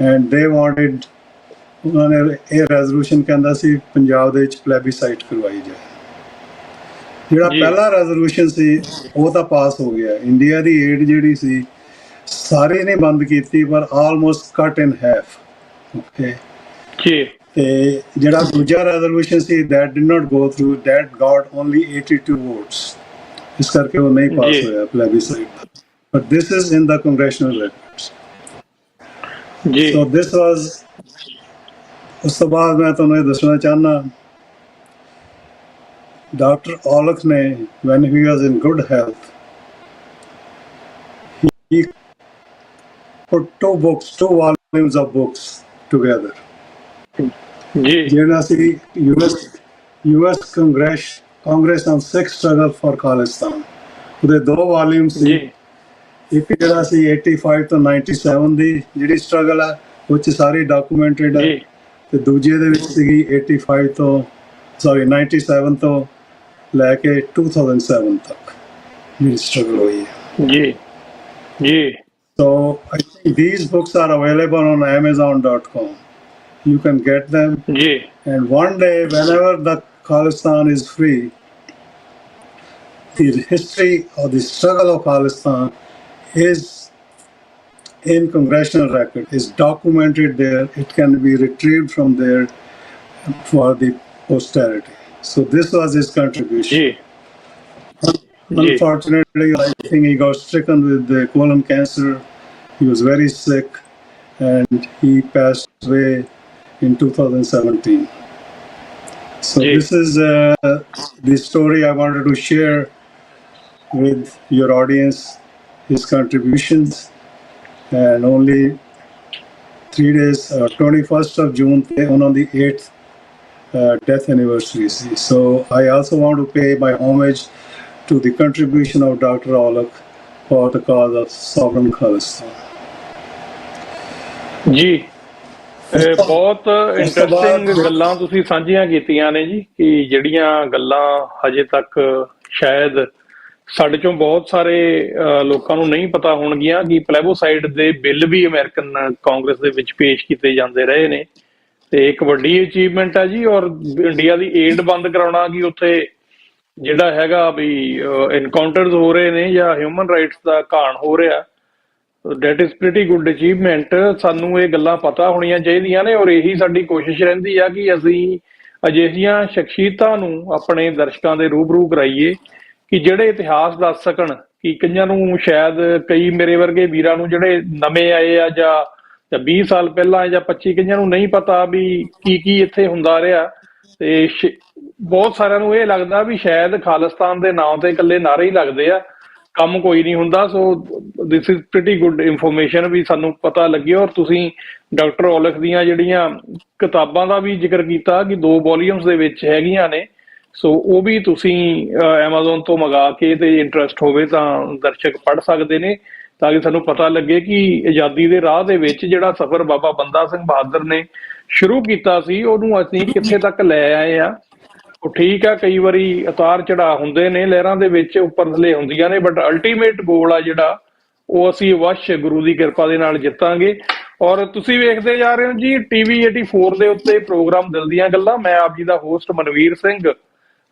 and they wanted, ਉਹਨਾਂ ਨੇ ਇਹ ਰੈਜ਼ੋਲੂਸ਼ਨ ਕਹਿੰਦਾ ਸੀ ਪੰਜਾਬ ਦੇ ਵਿੱਚ ਪਲੈਬੀਸਾਈਟ ਕਰਵਾਈ ਜਾਏ। ਜਿਹੜਾ ਜੀ। ਪਹਿਲਾ ਰੈਜ਼ੋਲੂਸ਼ਨ ਸੀ ਉਹ ਤਾਂ ਪਾਸ ਹੋ ਗਿਆ। ਇੰਡੀਆ ਦੀ ਏਡ ਜਿਹੜੀ ਸੀ ਸਾਰੇ ਨੇ ਬੰਦ ਕੀਤੀ, ਪਰ ਆਲਮੋਸਟ ਕੱਟ ਇਨ ਹਾਫ। ਓਕੇ, ਜੀ ਤੇ ਜਿਹੜਾ ਦੂਜਾ resolution C that did not go through, that got only 82 votes, ਇਸ ਕਰਕੇ ਉਹ ਨਹੀਂ ਪਾਸ ਜੀ। ਹੋਇਆ plebiscite। but this is in the congressional records. ਜੀ so this was, ਉਸ ਤੋਂ ਬਾਅਦ ਮੈਂ ਤੁਹਾਨੂੰ ਇਹ ਦੱਸਣਾ ਚਾਹੁੰਦਾ, ਡਾਕਟਰ ਔਲਖ ਨੇ when he was in good health, he put two volumes of books together. ਜੀ ਜਿਹੜਾ ਸੀ US Congress on Sikh Struggle for Khalistan, ਉਹਦੇ ਦੋ ਵਾਲੀਅਮ ਸੀ। ਜੀ ਇੱਕ ਜਿਹੜਾ ਸੀ 85 ਤੋਂ 97 ਦੀ ਜਿਹੜੀ ਸਟਰਗਲ ਆ ਉਹ 'ਚ ਸਾਰੀ ਡਾਕੂਮੈਂਟਡ ਹੈ, ਜੀ ਤੇ ਦੂਜੇ ਦੇ ਵਿੱਚ ਸੀਗੀ 97 ਤੋਂ ਲੈ ਕੇ 2007 ਤੱਕ ਜਿਹੜੀ ਸਟਰਗਲ ਹੋਈ ਹੈ। ਜੀ ਜੀ So I think these books are available on Amazon.com. You can get them. ਜੀ And one day, whenever the Khalistan is free, the history of the struggle of Khalistan is in congressional record, is documented there. It can be retrieved from there for the posterity. So this was his contribution. ਜੀ Unfortunately, I think he got stricken with the colon cancer. He was very sick and he passed away in 2017. So ji. this is the story I wanted to share with your audience, his contributions, and only 3 days, 21st of June, on the 8th death anniversary. So I also want to pay my homage to the contribution of Dr. Aulak for the cause of sovereign Khalistan. ਜੀ, ਇਹ ਬਹੁਤ ਉਸ ਤੋਂ interesting ਬਾਅਦ ਗੱਲਾਂ ਤੁਸੀਂ ਸਾਂਝੀਆਂ ਕੀਤੀਆਂ ਨੇ ਜੀ, ਕਿ ਜਿਹੜੀਆਂ ਗੱਲਾਂ ਹਜੇ ਤੱਕ ਸ਼ਾਇਦ ਸਾਡੇ ਚੋਂ ਬਹੁਤ ਸਾਰੇ ਲੋਕਾਂ ਨੂੰ ਨਹੀਂ ਪਤਾ ਹੋਣਗੀਆਂ ਕਿ ਪਲੇਬੋਸਾਈਡ ਦੇ ਬਿੱਲ ਵੀ ਅਮਰੀਕਨ ਕਾਂਗਰਸ ਦੇ ਵਿੱਚ ਪੇਸ਼ ਕੀਤੇ ਜਾਂਦੇ ਰਹੇ ਨੇ, ਤੇ ਇੱਕ ਵੱਡੀ ਅਚੀਵਮੈਂਟ ਹੈ ਜੀ। ਔਰ ਇੰਡੀਆ ਦੀ ਏਡ ਬੰਦ ਕਰਾਉਣਾ, ਕਿ ਉੱਥੇ ਜਿਹੜਾ ਹੈਗਾ ਵੀ ਇਨਕਾਊਂਟਰਸ ਹੋ ਰਹੇ ਨੇ ਜਾਂ ਹਿਊਮਨ ਰਾਈਟਸ ਦਾ ਘਾਣ ਹੋ ਰਿਹਾ, that is pretty good achievement. ਸਾਨੂੰ ਇਹ ਗੱਲਾਂ ਪਤਾ ਹੋਣੀਆਂ ਚਾਹੀਦੀਆਂ ਨੇ, ਔਰ ਇਹੀ ਸਾਡੀ ਕੋਸ਼ਿਸ਼ ਰਹਿੰਦੀ ਆ ਕਿ ਅਸੀਂ ਅਜਿਹੀਆਂ ਸ਼ਖਸੀਅਤਾਂ ਨੂੰ ਆਪਣੇ ਦਰਸ਼ਕਾਂ ਦੇ ਰੂਬਰੂ ਕਰਾਈਏ ਕਿ ਜਿਹੜੇ ਇਤਿਹਾਸ ਦੱਸ ਸਕਣ। ਕਿ ਕਈਆਂ ਨੂੰ ਸ਼ਾਇਦ, ਕਈ ਮੇਰੇ ਵਰਗੇ ਵੀਰਾਂ ਨੂੰ ਜਿਹੜੇ ਨਵੇਂ ਆਏ ਆ ਜਾਂ 20 ਸਾਲ ਪਹਿਲਾਂ ਜਾਂ 25, ਕਈਆਂ ਨੂੰ ਨਹੀਂ ਪਤਾ ਵੀ ਕੀ ਇੱਥੇ ਹੁੰਦਾ ਰਿਹਾ, ਤੇ ਬਹੁਤ ਸਾਰਿਆਂ ਨੂੰ ਇਹ ਲੱਗਦਾ ਵੀ ਸ਼ਾਇਦ ਖਾਲਿਸਤਾਨ ਦੇ ਨਾਂ ਤੇ ਇਕੱਲੇ ਨਾਰੇ ਹੀ ਲੱਗਦੇ ਆ, ਕੰਮ ਕੋਈ ਨਹੀਂ ਹੁੰਦਾ। So this is pretty good information ਵੀ ਸਾਨੂੰ ਪਤਾ ਲੱਗੀ। ਔਰ ਤੁਸੀਂ ਡਾਕਟਰ ਔਲਖ ਦੀਆਂ ਜਿਹੜੀਆਂ ਕਿਤਾਬਾਂ ਦਾ ਵੀ ਜ਼ਿਕਰ ਕੀਤਾ ਕਿ 2 ਵੋਲੀਅਮਸ ਦੇ ਵਿੱਚ ਹੈਗੀਆਂ ਨੇ, ਸੋ ਉਹ ਵੀ ਤੁਸੀਂ ਐਮਾਜ਼ੋਨ ਤੋਂ ਮੰਗਾ ਕੇ, ਤੇ ਇੰਟਰਸਟ ਹੋਵੇ ਤਾਂ ਦਰਸ਼ਕ ਪੜ੍ਹ ਸਕਦੇ ਨੇ, ਤਾਂ ਕਿ ਸਾਨੂੰ ਪਤਾ ਲੱਗੇ ਕਿ ਆਜ਼ਾਦੀ ਦੇ ਰਾਹ ਦੇ ਵਿੱਚ ਜਿਹੜਾ ਸਫ਼ਰ ਬਾਬਾ ਬੰਦਾ ਸਿੰਘ ਬਹਾਦਰ ਨੇ ਸ਼ੁਰੂ ਕੀਤਾ ਸੀ, ਉਹਨੂੰ ਅਸੀਂ ਕਿੱਥੇ ਤੱਕ ਲੈ ਆਏ ਆ। ਉਹ ਠੀਕ ਆ, ਕਈ ਵਾਰੀ ਉਤਾਰ ਚੜਾਅ ਹੁੰਦੇ ਨੇ, ਲਹਿਰਾਂ ਦੇ ਵਿੱਚ ਉੱਪਰ ਥੱਲੇ ਹੁੰਦੀਆਂ ਨੇ, ਬਟ ਅਲਟੀਮੇਟ ਗੋਲ ਆ ਜਿਹੜਾ, ਉਹ ਅਸੀਂ ਅਵਸ਼ ਗੁਰੂ ਦੀ ਕਿਰਪਾ ਦੇ ਨਾਲ ਜਿੱਤਾਂਗੇ। ਔਰ ਤੁਸੀਂ ਵੇਖਦੇ ਜਾ ਰਹੇ ਹੋ ਜੀ TV 84 ਦੇ ਉੱਤੇ ਪ੍ਰੋਗਰਾਮ ਦਿਲ ਦੀਆਂ ਗੱਲਾਂ। ਮੈਂ ਆਪ ਜੀ ਦਾ ਹੋਸਟ ਮਨਵੀਰ ਸਿੰਘ,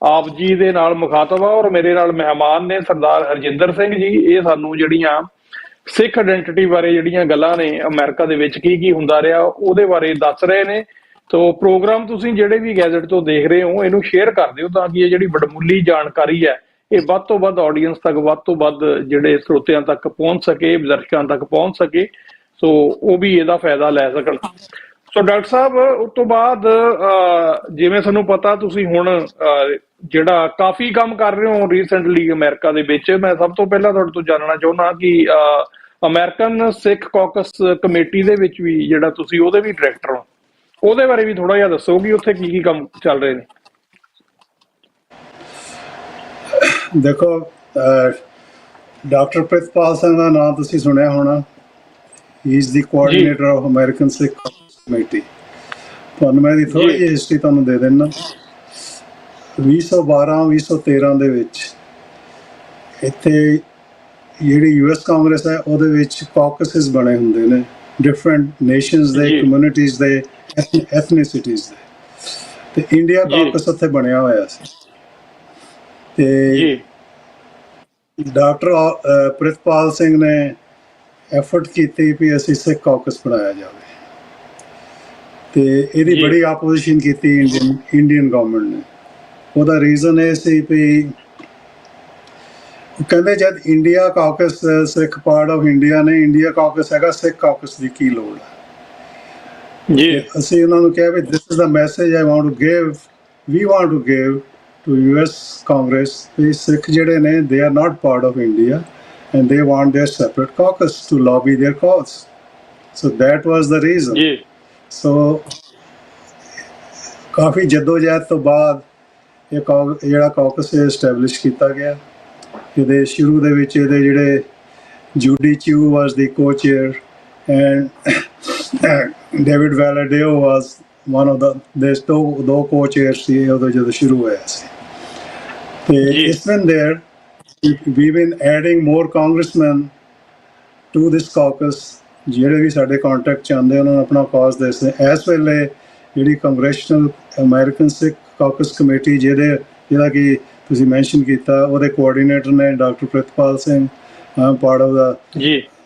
ਆਪ ਜੀ ਦੇ ਨਾਲ ਮੁਖਾਤਬ ਆ, ਔਰ ਮੇਰੇ ਨਾਲ ਮਹਿਮਾਨ ਨੇ ਸਰਦਾਰ ਹਰਜਿੰਦਰ ਸਿੰਘ ਜੀ। ਇਹ ਸਾਨੂੰ ਜਿਹੜੀਆਂ ਸਿੱਖ ਆਇਡੈਂਟੀਟੀ ਬਾਰੇ ਜਿਹੜੀਆਂ ਗੱਲਾਂ ਨੇ, ਅਮਰੀਕਾ ਦੇ ਵਿੱਚ ਕੀ ਹੁੰਦਾ ਰਿਹਾ, ਉਹਦੇ ਬਾਰੇ ਦੱਸ ਰਹੇ ਨੇ। ਤੋ ਪ੍ਰੋਗਰਾਮ ਤੁਸੀਂ ਜਿਹੜੇ ਵੀ ਗੈਜਟ ਤੋਂ ਦੇਖ ਰਹੇ ਹੋ, ਇਹਨੂੰ ਸ਼ੇਅਰ ਕਰ ਦਿਓ, ਤਾਂ ਕਿ ਇਹ ਜਿਹੜੀ ਵਡਮੁੱਲੀ ਜਾਣਕਾਰੀ ਹੈ ਇਹ ਵੱਧ ਤੋਂ ਵੱਧ ਆਡੀਅנס ਤੱਕ, ਵੱਧ ਤੋਂ ਵੱਧ ਜਿਹੜੇ ਸਰੋਤਿਆਂ ਤੱਕ ਪਹੁੰਚ ਸਕੇ, ਦਰਸ਼ਕਾਂ ਤੱਕ ਪਹੁੰਚ ਸਕੇ, ਸੋ ਉਹ ਵੀ ਇਹਦਾ ਫਾਇਦਾ ਲੈ ਸਕਣ। ਸੋ ਡਾਕਟਰ ਸਾਹਿਬ, ਉਸ ਤੋਂ ਬਾਅਦ ਜਿਵੇਂ ਸਾਨੂੰ ਪਤਾ, ਤੁਸੀਂ ਹੁਣ ਜਿਹੜਾ ਕਾਫੀ ਕੰਮ ਕਰ ਰਹੇ ਹੋ ਰੀਸੈਂਟਲੀ ਅਮਰੀਕਾ ਦੇ ਵਿੱਚ। ਮੈਂ ਸਭ ਤੋਂ ਪਹਿਲਾਂ ਤੁਹਾਡੇ ਤੋਂ ਜਾਣਨਾ ਚਾਹੁੰਦਾ ਕਿ ਅਮਰੀਕਨ ਸਿੱਖ ਕਾਕਸ ਕਮੇਟੀ ਦੇ ਵਿੱਚ ਵੀ ਜਿਹੜਾ ਤੁਸੀਂ ਉਹਦੇ ਵੀ ਡਾਇਰੈਕਟਰ ਹੋ, ਉਹਦੇ ਬਾਰੇ ਵੀ ਥੋੜਾ ਜਿਹਾ ਦੱਸੋ ਕਿ ਉੱਥੇ ਕੀ ਕੰਮ ਚੱਲ ਰਹੇ ਨੇ। ਦੇਖੋ, ਡਾਕਟਰ ਪ੍ਰਿਤਪਾਲ ਸਿੰਘ ਦਾ ਨਾਮ ਤੁਸੀਂ ਸੁਣਿਆ ਹੋਣਾ। ਹੀ is the coordinator of American Sikh committee. ਤੁਹਾਨੂੰ ਮੈਂ ਇਹਦੀ ਥੋੜੀ ਜਿਹੀ ਹਿਸਟਰੀ ਤੁਹਾਨੂੰ ਦੇ ਦਿੰਦਾ। 2012-2013 ਦੇ ਵਿੱਚ ਇੱਥੇ ਜਿਹੜੀ US ਕਾਂਗਰਸ ਹੈ, ਉਹਦੇ ਵਿੱਚ ਕਾਕਸਿਸ ਬਣੇ ਹੁੰਦੇ ਨੇ, ਡਿਫਰੈਂਟ ਨੇਸ਼ਨਸ ਦੇ, ਕਮਿਊਨਿਟੀਜ਼ ਦੇ, ਐਥਨੀਸਿਟੀਜ਼ ਦੇ, ਤੇ ਇੰਡੀਆ ਕਾਕਸ ਉੱਥੇ ਬਣਿਆ ਹੋਇਆ ਸੀ। ਤੇ ਡਾਕਟਰ ਪ੍ਰਿਤਪਾਲ ਸਿੰਘ ਨੇ ਐਫਰਟ ਕੀਤੀ ਵੀ ਅਸੀਂ ਸਿੱਖ ਕਾਕਸ ਬਣਾਇਆ ਜਾਵੇ, ਤੇ ਇਹਦੀ ਬੜੀ ਆਪੋਜੀਸ਼ਨ ਕੀਤੀ ਇੰਡੀਅਨ ਗਵਰਨਮੈਂਟ ਨੇ। ਉਹਦਾ ਰੀਜ਼ਨ ਇਹ ਸੀ ਵੀ ਉਹ ਕਹਿੰਦੇ ਜਦ India caucus Sikh part of India ਨੇ, ਇੰਡੀਆ ਕਾਕਸ ਹੈਗਾ, ਸਿੱਖ ਕਾਕਸ ਦੀ ਕੀ ਲੋੜ ਹੈ ਜੀ। ਅਸੀਂ ਉਹਨਾਂ ਨੂੰ ਕਿਹਾ ਵੀ this is the message I want to give, we want to give to US Congress, ਵੀ ਸਿੱਖ ਜਿਹੜੇ ਨੇ they are not part of India and they want their separate caucus to lobby their cause. So that was the reason. So ਕਾਫੀ ਜਦੋਜਹਿਦ ਤੋਂ ਬਾਅਦ ਇਹ ਜਿਹੜਾ caucus establish ਕੀਤਾ ਗਿਆ। ਇਹਦੇ ਸ਼ੁਰੂ ਦੇ ਵਿੱਚ ਇਹਦੇ ਜਿਹੜੇ Judy Chu was the co-chair and David Valadao was one of the, there's ਦੋ co-chairs ਸੀ ਉਦੋਂ ਜਦੋਂ ਸ਼ੁਰੂ ਹੋਇਆ ਸੀ। ਤੇ it's been there. We've been adding more congressmen to this caucus, ਜਿਹੜੇ ਵੀ ਸਾਡੇ ਕੰਟੈਕਟ ਚ ਆਉਂਦੇ ਉਹਨਾਂ ਨੂੰ ਆਪਣਾ ਕਾਜ਼ ਦੱਸਦੇ। ਇਸ ਵੇਲੇ ਜਿਹੜੀ congressional American Sikh caucus committee ਜਿਹੜਾ ਕਿ ਤੁਸੀਂ ਮੈਂਸ਼ਨ ਕੀਤਾ, ਉਹਦੇ ਕੋਆਰਡੀਨੇਟਰ ਨੇ doctor Pritpal Singh. I'm part of the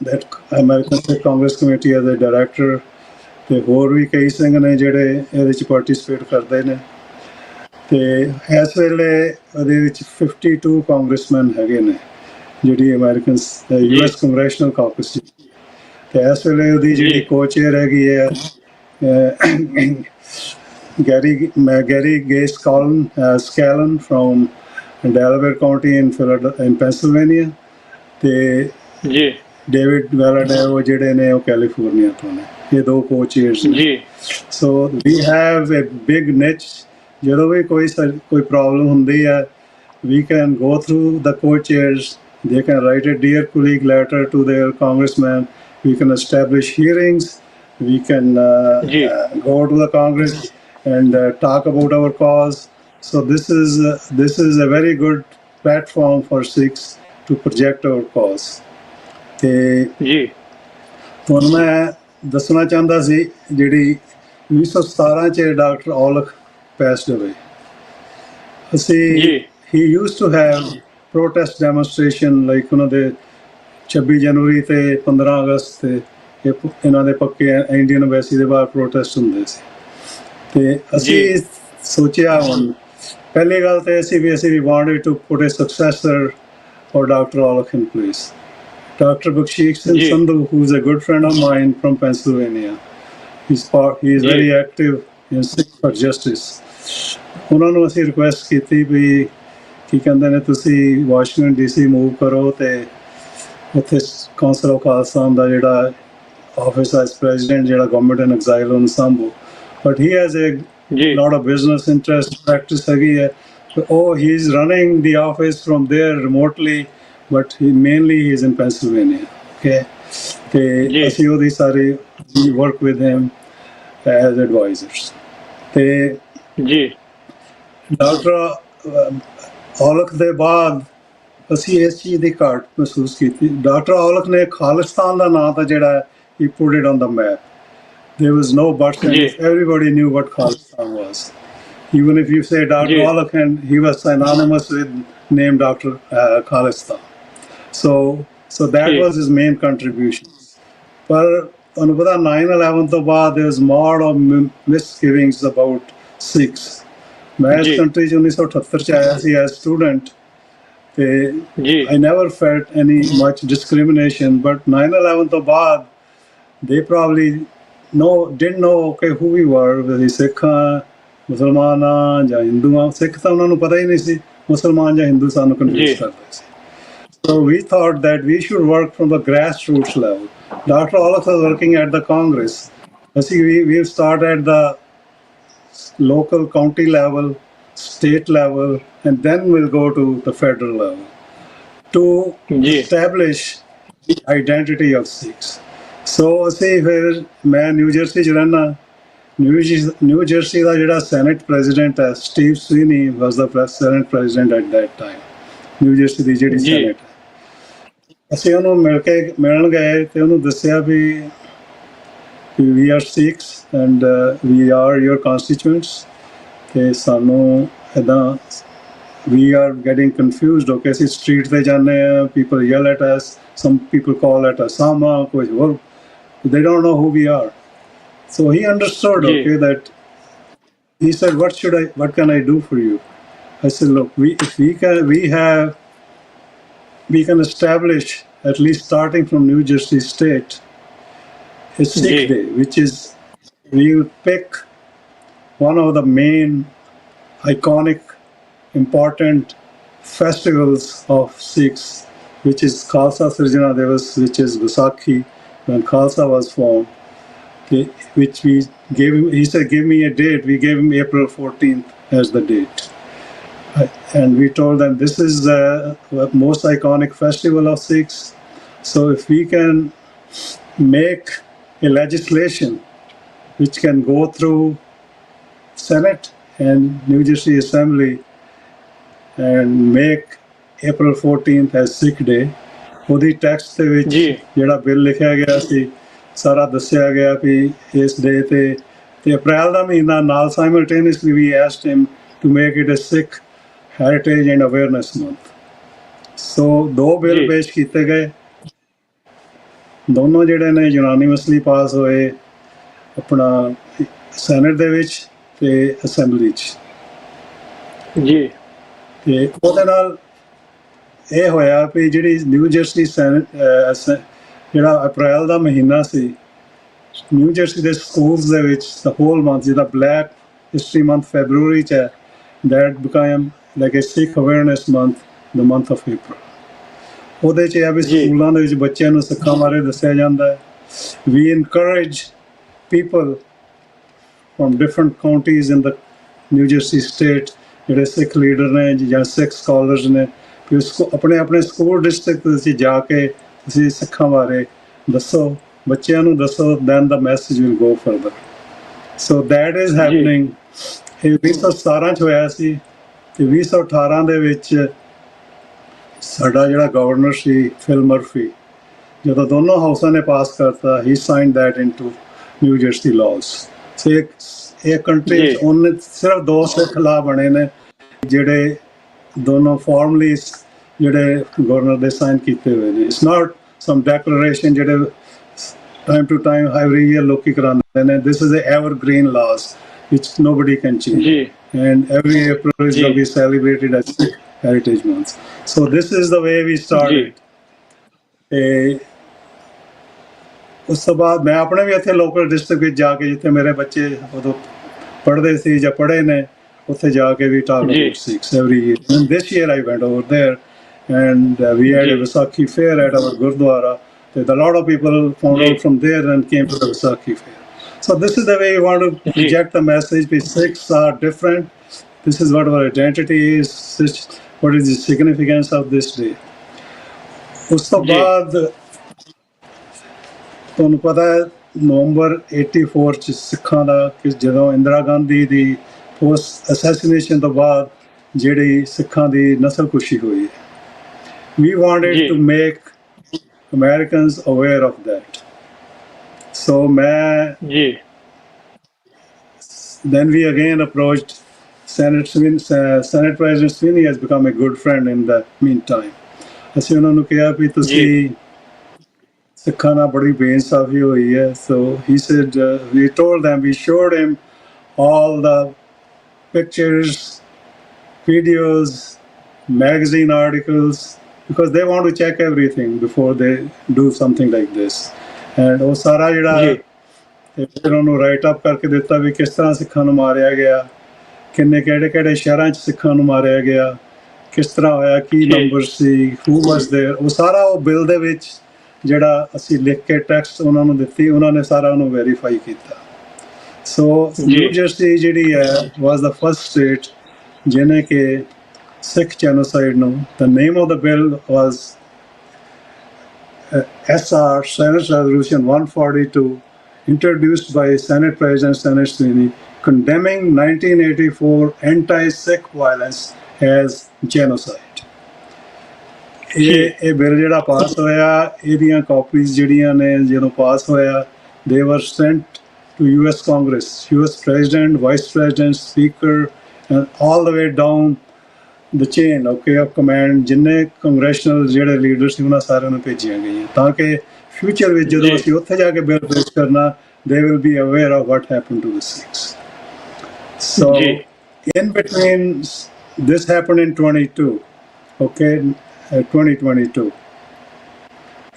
that American Sikh Congress committee as a director, ਤੇ ਹੋਰ ਵੀ ਕਈ ਸਿੰਘ ਨੇ ਜਿਹੜੇ ਇਹਦੇ ਚ ਪਾਰਟਿਸਿਪੇਟ ਕਰਦੇ ਨੇ। ਤੇ ਇਸ ਵੇਲੇ ਉਹਦੇ ਵਿੱਚ 52 ਕਾਂਗਰਸਮੈਨ ਹੈਗੇ ਨੇ ਜਿਹੜੀ ਅਮਰੀਕਨ US ਕੰਗਰੈਸ਼ਨਲ ਕਾਕਸ। ਤੇ ਇਸ ਵੇਲੇ ਉਹਦੀ ਜਿਹੜੀ co-chair ਹੈਗੀ ਹੈ Gary Gay Scallon from Delaware County in Pennsylvania, ਤੇ ਜੀ ਡੇਵਿਡ ਵੈਲਾਡੇਵੋ ਜਿਹੜੇ ਨੇ ਉਹ ਕੈਲੀਫੋਰਨੀਆ ਤੋਂ ਨੇ। ਇਹ ਦੋ ਕੋਚੇਅਰਸ ਨੇ। ਜੀ ਸੋ ਵੀ ਹੈਵ ਅ ਬਿਗ ਨਿਚ। ਜਦੋਂ ਵੀ ਕੋਈ ਪ੍ਰੋਬਲਮ ਹੁੰਦੀ ਹੈ, we can go through the co-chairs. They can write a dear colleague letter to their congressman. We can establish hearings. We can go to the Congress and talk about our cause. So this is a very good platform for Sikhs to project our cause. ਤੇ ਜੀ ਤੁਹਾਨੂੰ ਮੈਂ ਦੱਸਣਾ ਚਾਹੁੰਦਾ ਸੀ, ਜਿਹੜੀ 1917 ਚ doctor Aulakh ਪੈਸਡ ਅਵੇ। ਅਸੀਂ he used to have protest demonstration, like ਉਹਨਾਂ ਦੇ 26 ਜਨਵਰੀ ਤੇ 15 ਅਗਸਤ ਤੇ ਇਹਨਾਂ ਦੇ ਪੱਕੇ ਇੰਡੀਅਨ ਐਮਬੈਸੀ ਦੇ ਬਾਹਰ ਪ੍ਰੋਟੈਸਟ ਹੁੰਦੇ ਸੀ। ਤੇ ਅਸੀਂ ਸੋਚਿਆ, ਹੁਣ ਪਹਿਲੀ ਗੱਲ ਤੇ ਅਸੀਂ ਵੀ wanted to put a successor for Dr. Olakh in place. Dr. Baksheek Singh Sandhu, who is a good friend of mine from Pennsylvania, he is very active in Sikh for Justice. ਉਹਨਾਂ ਨੂੰ ਅਸੀਂ request ਕੀਤੀ ਵੀ ਕੀ ਕਹਿੰਦੇ ਨੇ, ਤੁਸੀਂ Washington DC move ਕਰੋ ਤੇ ਉੱਥੇ ਕੌਂਸਲ ਆਫ ਖਾਲਸਾ ਦਾ ਜਿਹੜਾ ਆਫਿਸ ਐਸ ਪ੍ਰੈਜ਼ੀਡੈਂਟ, ਜਿਹੜਾ ਗਵਰਨਮੈਂਟ ਇਨ ਐਗਜ਼ਾਈਲ ਉਹਨੂੰ ਸੰਭੋ। But he has a lot of business interest, practice ਹੈਗੀ ਹੈ। he is running the office from there remotely, but mainly he is in Pennsylvania. Okay, ਤੇ ਅਸੀਂ ਉਹਦੀ ਸਾਰੇ we work with him as advisors. ਤੇ ਜੀ ਡਾਕਟਰ ਔਲਖ ਦੇ ਬਾਅਦ ਅਸੀਂ ਇਸ ਚੀਜ਼ ਦੀ ਘਾਟ ਮਹਿਸੂਸ ਕੀਤੀ। ਡਾਕਟਰ ਔਲਖ ਨੇ ਖਾਲਿਸਤਾਨ ਦਾ ਨਾਂ ਤਾਂ ਜਿਹੜਾ he put it on the map. There was no but. Everybody knew what Khalistan was. Even if you say Dr. Olakh, and he was synonymous with name Dr. Khalistan. So that was his main contribution. But ਤੁਹਾਨੂੰ ਪਤਾ 9/11 ਤੋਂ ਬਾਅਦ there was more of misgivings about Sikhs. ਮੈਂ ਇਸ country 'ਚ 1978 'ਚ ਆਇਆ ਸੀ as student, ਤੇ I never felt any much discrimination. But 9/11 ਤੋਂ ਬਾਅਦ they probably didn't know okay who we were, whether Sikh ਹਾਂ, ਮੁਸਲਮਾਨ ਹਾਂ ਜਾਂ ਹਿੰਦੂ ਹਾਂ। ਸਿੱਖ ਤਾਂ ਉਹਨਾਂ ਨੂੰ ਪਤਾ ਹੀ ਨਹੀਂ ਸੀ, ਮੁਸਲਮਾਨ ਜਾਂ ਹਿੰਦੂ ਸਾਨੂੰ ਕਨਫਿਊਜ਼ ਕਰਦੇ ਸੀ। So we thought that we should work from the grassroots level. Dr. Olakh was working at the Congress. We start at the local county level, state level, and then we'll go to the federal level to establish the identity of Sikhs. So ਅਸੀਂ ਫਿਰ ਮੈਂ new jersey 'ਚ ਰਹਿਣਾ। New Jersey ਦਾ ਜਿਹੜਾ senate president ਹੈ, Steve Sweeney was the senate president at that time. New Jersey ਦੀ ਜਿਹੜੀ ਸੈਨੇਟ, ਅਸੀਂ ਉਹਨੂੰ ਮਿਲਣ ਗਏ ਤੇ ਉਹਨੂੰ ਦੱਸਿਆ ਵੀ we are Sikhs and we are your constituents, ਤੇ ਸਾਨੂੰ ਇੱਦਾਂ we are getting confused. Okay, ਅਸੀਂ ਸਟਰੀਟ ਤੇ ਜਾਂਦੇ ਹਾਂ, people yell at us, some people call at Osama, ਕੁਝ ਹੋਰ, they don't know who we are. So he understood, okay, that he said, what can I do for you? I said, look, we can establish, at least starting from New Jersey State, a Sikh Day, which is, we will pick one of the main iconic, important festivals of Sikhs, which is Khalsa Sirjana Divas, which is Vaisakhi, when Khalsa was formed. Which we gave him. He said, give me a date. We gave him April 14th as the date. And we told them this is the most iconic festival of Sikhs. So if we can make a legislation which can go through Senate and New Jersey Assembly and make April 14th as Sikh Day, ਉਹਦੀ text ਦੇ ਵਿੱਚ ਜਿਹੜਾ bill ਲਿਖਿਆ ਗਿਆ ਸੀ, ਸਾਰਾ ਦੱਸਿਆ ਗਿਆ ਵੀ ਇਸ ਡੇ ਤੇ ਅਪ੍ਰੈਲ ਦਾ ਮਹੀਨਾ ਨਾਲ ਸਾਈਮਲਟੇਨੀਅਸਲੀ ਵੀ asked him to make it a Sikh heritage and awareness month. So ਦੋ ਬਿੱਲ ਪੇਸ਼ ਕੀਤੇ ਗਏ, ਦੋਨੋਂ ਜਿਹੜੇ ਨੇ ਯੂਨਾਨੀਮਸਲੀ ਪਾਸ ਹੋਏ ਆਪਣਾ ਸੈਨੇਟ ਦੇ ਵਿੱਚ ਤੇ ਅਸੈਂਬਲੀ 'ਚ। ਜੀ ਤੇ ਉਹਦੇ ਨਾਲ ਇਹ ਹੋਇਆ ਵੀ ਜਿਹੜੀ ਨਿਊ ਜਰਸੀ ਜਿਹੜਾ ਅਪ੍ਰੈਲ ਦਾ ਮਹੀਨਾ ਸੀ, ਨਿਊ ਜਰਸੀ ਦੇ ਸਕੂਲਸ ਦੇ ਵਿੱਚ the whole month, ਜਿਹਦਾ ਬਲੈਕ History Month February ਚ ਹੈ, that became like a Sikh awareness month, the month of April. ਉਹਦੇ ਚ ਇਹ ਵੀ ਜੀ। ਸਕੂਲਾਂ ਦੇ ਵਿੱਚ ਬੱਚਿਆਂ ਨੂੰ ਸਿੱਖਾਂ ਬਾਰੇ ਦੱਸਿਆ ਜਾਂਦਾ ਹੈ. We encourage people from different counties in the New Jersey state, ਜਿਹੜੇ ਸਿੱਖ ਲੀਡਰ ਨੇ ਜਾਂ ਸਿੱਖ ਸਕਾਲਰਸ ਨੇ, ਕਿ ਉਸਕੋ ਆਪਣੇ ਆਪਣੇ ਸਕੂਲ ਡਿਸਟ੍ਰਿਕਟ ਵਿੱਚ ਜਾ ਕੇ ਤੁਸੀਂ ਸਿੱਖਾਂ ਬਾਰੇ ਦੱਸੋ, ਬੱਚਿਆਂ ਨੂੰ ਦੱਸੋ, then the message will go further. So that is happening. ਇਹ 2017 ਚ ਹੋਇਆ ਸੀ ਤੇ 2018 ਦੇ ਵਿੱਚ ਸਾਡਾ ਜਿਹੜਾ ਗਵਰਨਰ ਸੀ ਫਿਲ ਮਰਫੀ, ਜਦੋਂ ਦੋਨੋਂ ਹਾਊਸਾਂ ਨੇ ਪਾਸ ਕਰਤਾ, he signed that into New Jersey laws. ਸੋ ਇਹ ਕੰਟਰੀ ਜੀ। ਉਹਨੇ ਸਿਰਫ 2 ਸਿੱਖ ਲਾ ਬਣੇ ਨੇ ਜਿਹੜੇ ਦੋਨੋਂ ਫਾਰਮਲੀ ਜਿਹੜੇ ਗਵਰਨਰ ਦੇ ਸਾਈਨ ਕੀਤੇ ਹੋਏ ਨੇ. ਇਟਸ ਨਾਟ ਸਮ ਡੈਕਲੇਰੇਸ਼ਨ ਜਿਹੜੇ time to time every year ਲੋਕੀ ਕਰਾਉਂਦੇ ਨੇ. This is a evergreen laws which nobody can change. ਜੀ। And every April is ਜੀ। going to be celebrated as Sikh Heritage Month. So this is the way we started. ਤੇ ਉਸ ਤੋਂ ਬਾਅਦ ਮੈਂ ਆਪਣੇ ਵੀ ਇੱਥੇ ਲੋਕਲ ਡਿਸਟ੍ਰਿਕਟ ਵਿੱਚ ਜਾ ਕੇ, ਜਿੱਥੇ ਮੇਰੇ ਬੱਚੇ ਉਦੋਂ ਪੜ੍ਹਦੇ ਸੀ ਜਾਂ ਪੜ੍ਹੇ ਨੇ, ਉੱਥੇ ਜਾ ਕੇ ਵੀ talk ਜੀ। about Sikhs every year. And this year I went over there and we had a ਜੀ। Vaisakhi fair at our Gurdwara. A lot of people found ji. out from there and came to the Vaisakhi fair. So this is the way we want to ji. project the message. We Sikhs are different. This is what our identity is. What is the significance of this day? ਉਸ ਤੋਂ जी। ਬਾਅਦ ਤੁਹਾਨੂੰ ਪਤਾ ਹੈ ਨਵੰਬਰ 84 ਚ ਸਿੱਖਾਂ ਦਾ ਕਿ ਜਦੋਂ ਇੰਦਰਾ ਗਾਂਧੀ ਦੀ ਪੋਸਟ ਅਸੈਸੀਨੇਸ਼ਨ ਤੋਂ ਬਾਅਦ ਜਿਹੜੀ ਸਿੱਖਾਂ ਦੀ ਨਸਲਕੁਸ਼ੀ ਹੋਈ ਹੈ, we wanted ji. to make Americans aware of that. So ji. then we again approached Senate President Sweeney has become a good friend in the meantime. ਅਸੀਂ ਉਹਨਾਂ ਨੂੰ ਕਿਹਾ ਵੀ ਤੁਸੀਂ ਸਿੱਖਾਂ ਨਾਲ ਬੜੀ ਬੇਇਨਸਾਫੀ ਹੋਈ ਹੈ. So he said, we told them, we showed him all the pictures, videos, magazine articles, because they want to check everything before they do something like this. And ਉਹ ਸਾਰਾ ਜਿਹੜਾ ਫਿਰ ਉਹਨੂੰ ਰਾਈਟ ਅਪ ਕਰਕੇ ਦਿੱਤਾ ਵੀ ਕਿਸ ਤਰ੍ਹਾਂ ਸਿੱਖਾਂ ਨੂੰ ਮਾਰਿਆ ਗਿਆ, ਕਿੰਨੇ ਕਿਹੜੇ ਸ਼ਹਿਰਾਂ 'ਚ ਸਿੱਖਾਂ ਨੂੰ ਮਾਰਿਆ ਗਿਆ, ਕਿਸ ਤਰ੍ਹਾਂ ਹੋਇਆ, ਕੀ ਨੰਬਰ ਸੀ, who was there. ਉਹ ਸਾਰਾ ਉਹ ਬਿੱਲ ਦੇ ਵਿੱਚ ਜਿਹੜਾ ਅਸੀਂ ਲਿਖ ਕੇ ਟੈਕਸਟ ਉਹਨਾਂ ਨੂੰ ਦਿੱਤੀ, ਉਹਨਾਂ ਨੇ ਸਾਰਾ ਉਹਨੂੰ ਵੈਰੀਫਾਈ ਕੀਤਾ. ਸੋ ਨਿਊ ਜਰਸੀ ਜਿਹੜੀ ਹੈ was the first state ਜਿਹਨੇ ਕਿ Sikh genocide. No, the name of the bill was SR, Senate Resolution 142, introduced by Senate President Senate Sweeney, condemning 1984 anti-Sikh violence as genocide. ਇਹ ਬਿੱਲ ਜਿਹੜਾ ਪਾਸ ਹੋਇਆ, ਇਹਦੀਆਂ copies ਜਿਹੜੀਆਂ ਨੇ ਜਦੋਂ ਪਾਸ ਹੋਇਆ, they were sent to US Congress, US President, Vice President, Speaker, and all the way down the chain of command. ਜਿੰਨੇ ਕੰਗਰੈਸ਼ਨਲ ਜਿਹੜੇ ਲੀਡਰ ਸੀ ਉਹਨਾਂ ਸਾਰਿਆਂ ਨੂੰ ਭੇਜੀਆਂ ਗਈਆਂ ਤਾਂ ਕਿ ਫਿਊਚਰ ਵਿੱਚ ਜਦੋਂ ਅਸੀਂ ਉੱਥੇ ਜਾ ਕੇ ਬਿੱਲ ਪੇਸ਼ ਕਰਨਾ, they will be aware of what happened to the Sikhs. So in between, this happened in 2022.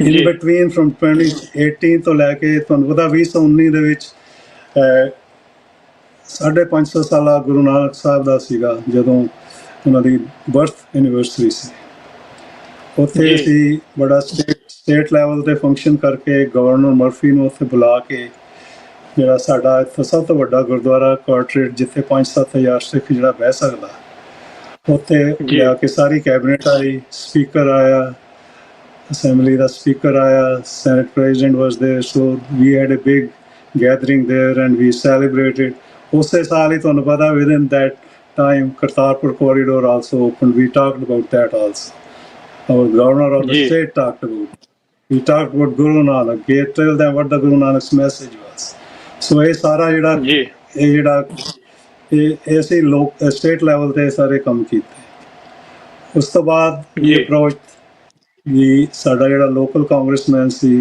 In between from 2018 ਤੋਂ ਲੈ ਕੇ ਤੁਹਾਨੂੰ ਪਤਾ 2019 ਦੇ ਵਿੱਚ 550 ਸਾਲਾ ਗੁਰੂ ਨਾਨਕ ਸਾਹਿਬ ਦਾ ਸੀਗਾ ਜਦੋਂ ਉਹਨਾਂ ਦੀ ਬਰਥ ਐਨੀਵਰਸਰੀ ਸੀ. ਉੱਥੇ ਅਸੀਂ ਬੜਾ ਸਟੇਟ ਲੈਵਲ ਤੇ ਫੰਕਸ਼ਨ ਕਰਕੇ ਗਵਰਨਰ ਮਰਫੀ ਨੂੰ ਉੱਥੇ ਬੁਲਾ ਕੇ ਜਿਹੜਾ ਸਾਡਾ ਇੱਥੇ ਸਭ ਤੋਂ ਵੱਡਾ ਗੁਰਦੁਆਰਾ ਕੁਆਰਟਰੇਟ ਜਿੱਥੇ 5-7 ਹਜ਼ਾਰ ਸਿੱਖ ਜਿਹੜਾ ਬਹਿ ਸਕਦਾ, ਉੱਥੇ ਜਾ ਕੇ ਸਾਰੀ ਕੈਬਨਿਟ ਆਈ, ਸਪੀਕਰ ਆਇਆ, ਅਸੈਂਬਲੀ ਦਾ ਸਪੀਕਰ ਆਇਆ, senate president was there. So we had a big gathering there and we celebrated. ਉਸੇ ਸਾਲ ਹੀ ਤੁਹਾਨੂੰ ਪਤਾ within that time Kartarpur corridor also opened. We talked about that also. Our governor of the state talked about it. We talked about Guru Nanak, gave tell them what the Guru Nanak's message was. So ਇਹ ਸਾਰਾ ਜਿਹੜਾ ਅਸੀਂ ਲੋਕ state level ਤੇ ਸਾਰੇ ਕੰਮ ਕੀਤੇ. ਉਸ ਤੋਂ ਬਾਅਦ ਇਹ ਅਪਰੋਚ ਵੀ ਸਾਡਾ ਜਿਹੜਾ local congressman C,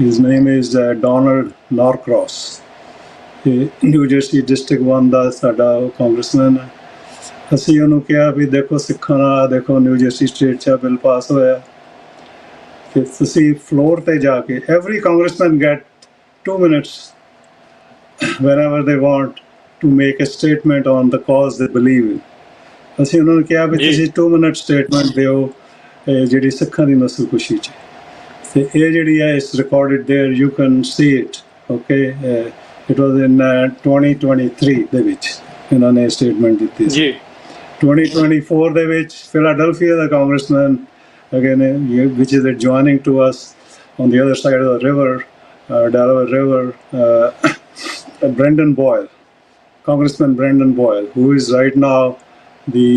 his name is Donald Norcross, new jersey district 1 ਦਾ ਸਾਡਾ ਕਾਂਗਰਸਮੈਨ ਹੈ. ਅਸੀਂ ਉਹਨੂੰ ਕਿਹਾ ਵੀ ਦੇਖੋ ਸਿੱਖਾਂ ਦਾ ਦੇਖੋ ਨਿਊ ਜਰਸੀ ਸਟੇਟ 'ਚ ਬਿੱਲ ਪਾਸ ਹੋਇਆ ਕਿ ਤੁਸੀਂ ਫਲੋਰ ਤੇ ਜਾ ਕੇ every congressman get 2 minutes whenever they want to make a statement on the cause they believe in. ਅਸੀਂ ਉਹਨਾਂ ਨੂੰ ਕਿਹਾ ਵੀ ਜੀ। ਤੁਸੀਂ 2 ਮਿੰਟ ਸਟੇਟਮੈਂਟ ਦਿਓ ਜਿਹੜੀ ਸਿੱਖਾਂ ਦੀ ਨਸਲਕੁਸ਼ੀ 'ਚ, ਤੇ ਇਹ ਜਿਹੜੀ ਹੈ ਇਸ recorded there, you can see it, okay. It was in 2023 ਦੇ ਵਿੱਚ ਇਹਨਾਂ ਨੇ ਸਟੇਟਮੈਂਟ ਦਿੱਤੀ ਸੀ। ਜੀ 2024 ਦੇ ਵਿੱਚ Philadelphia the congressman again, which is adjoining to us on the other side of the river, Delaware River, Brendan Boyle, Congressman Brendan Boyle, who is right now the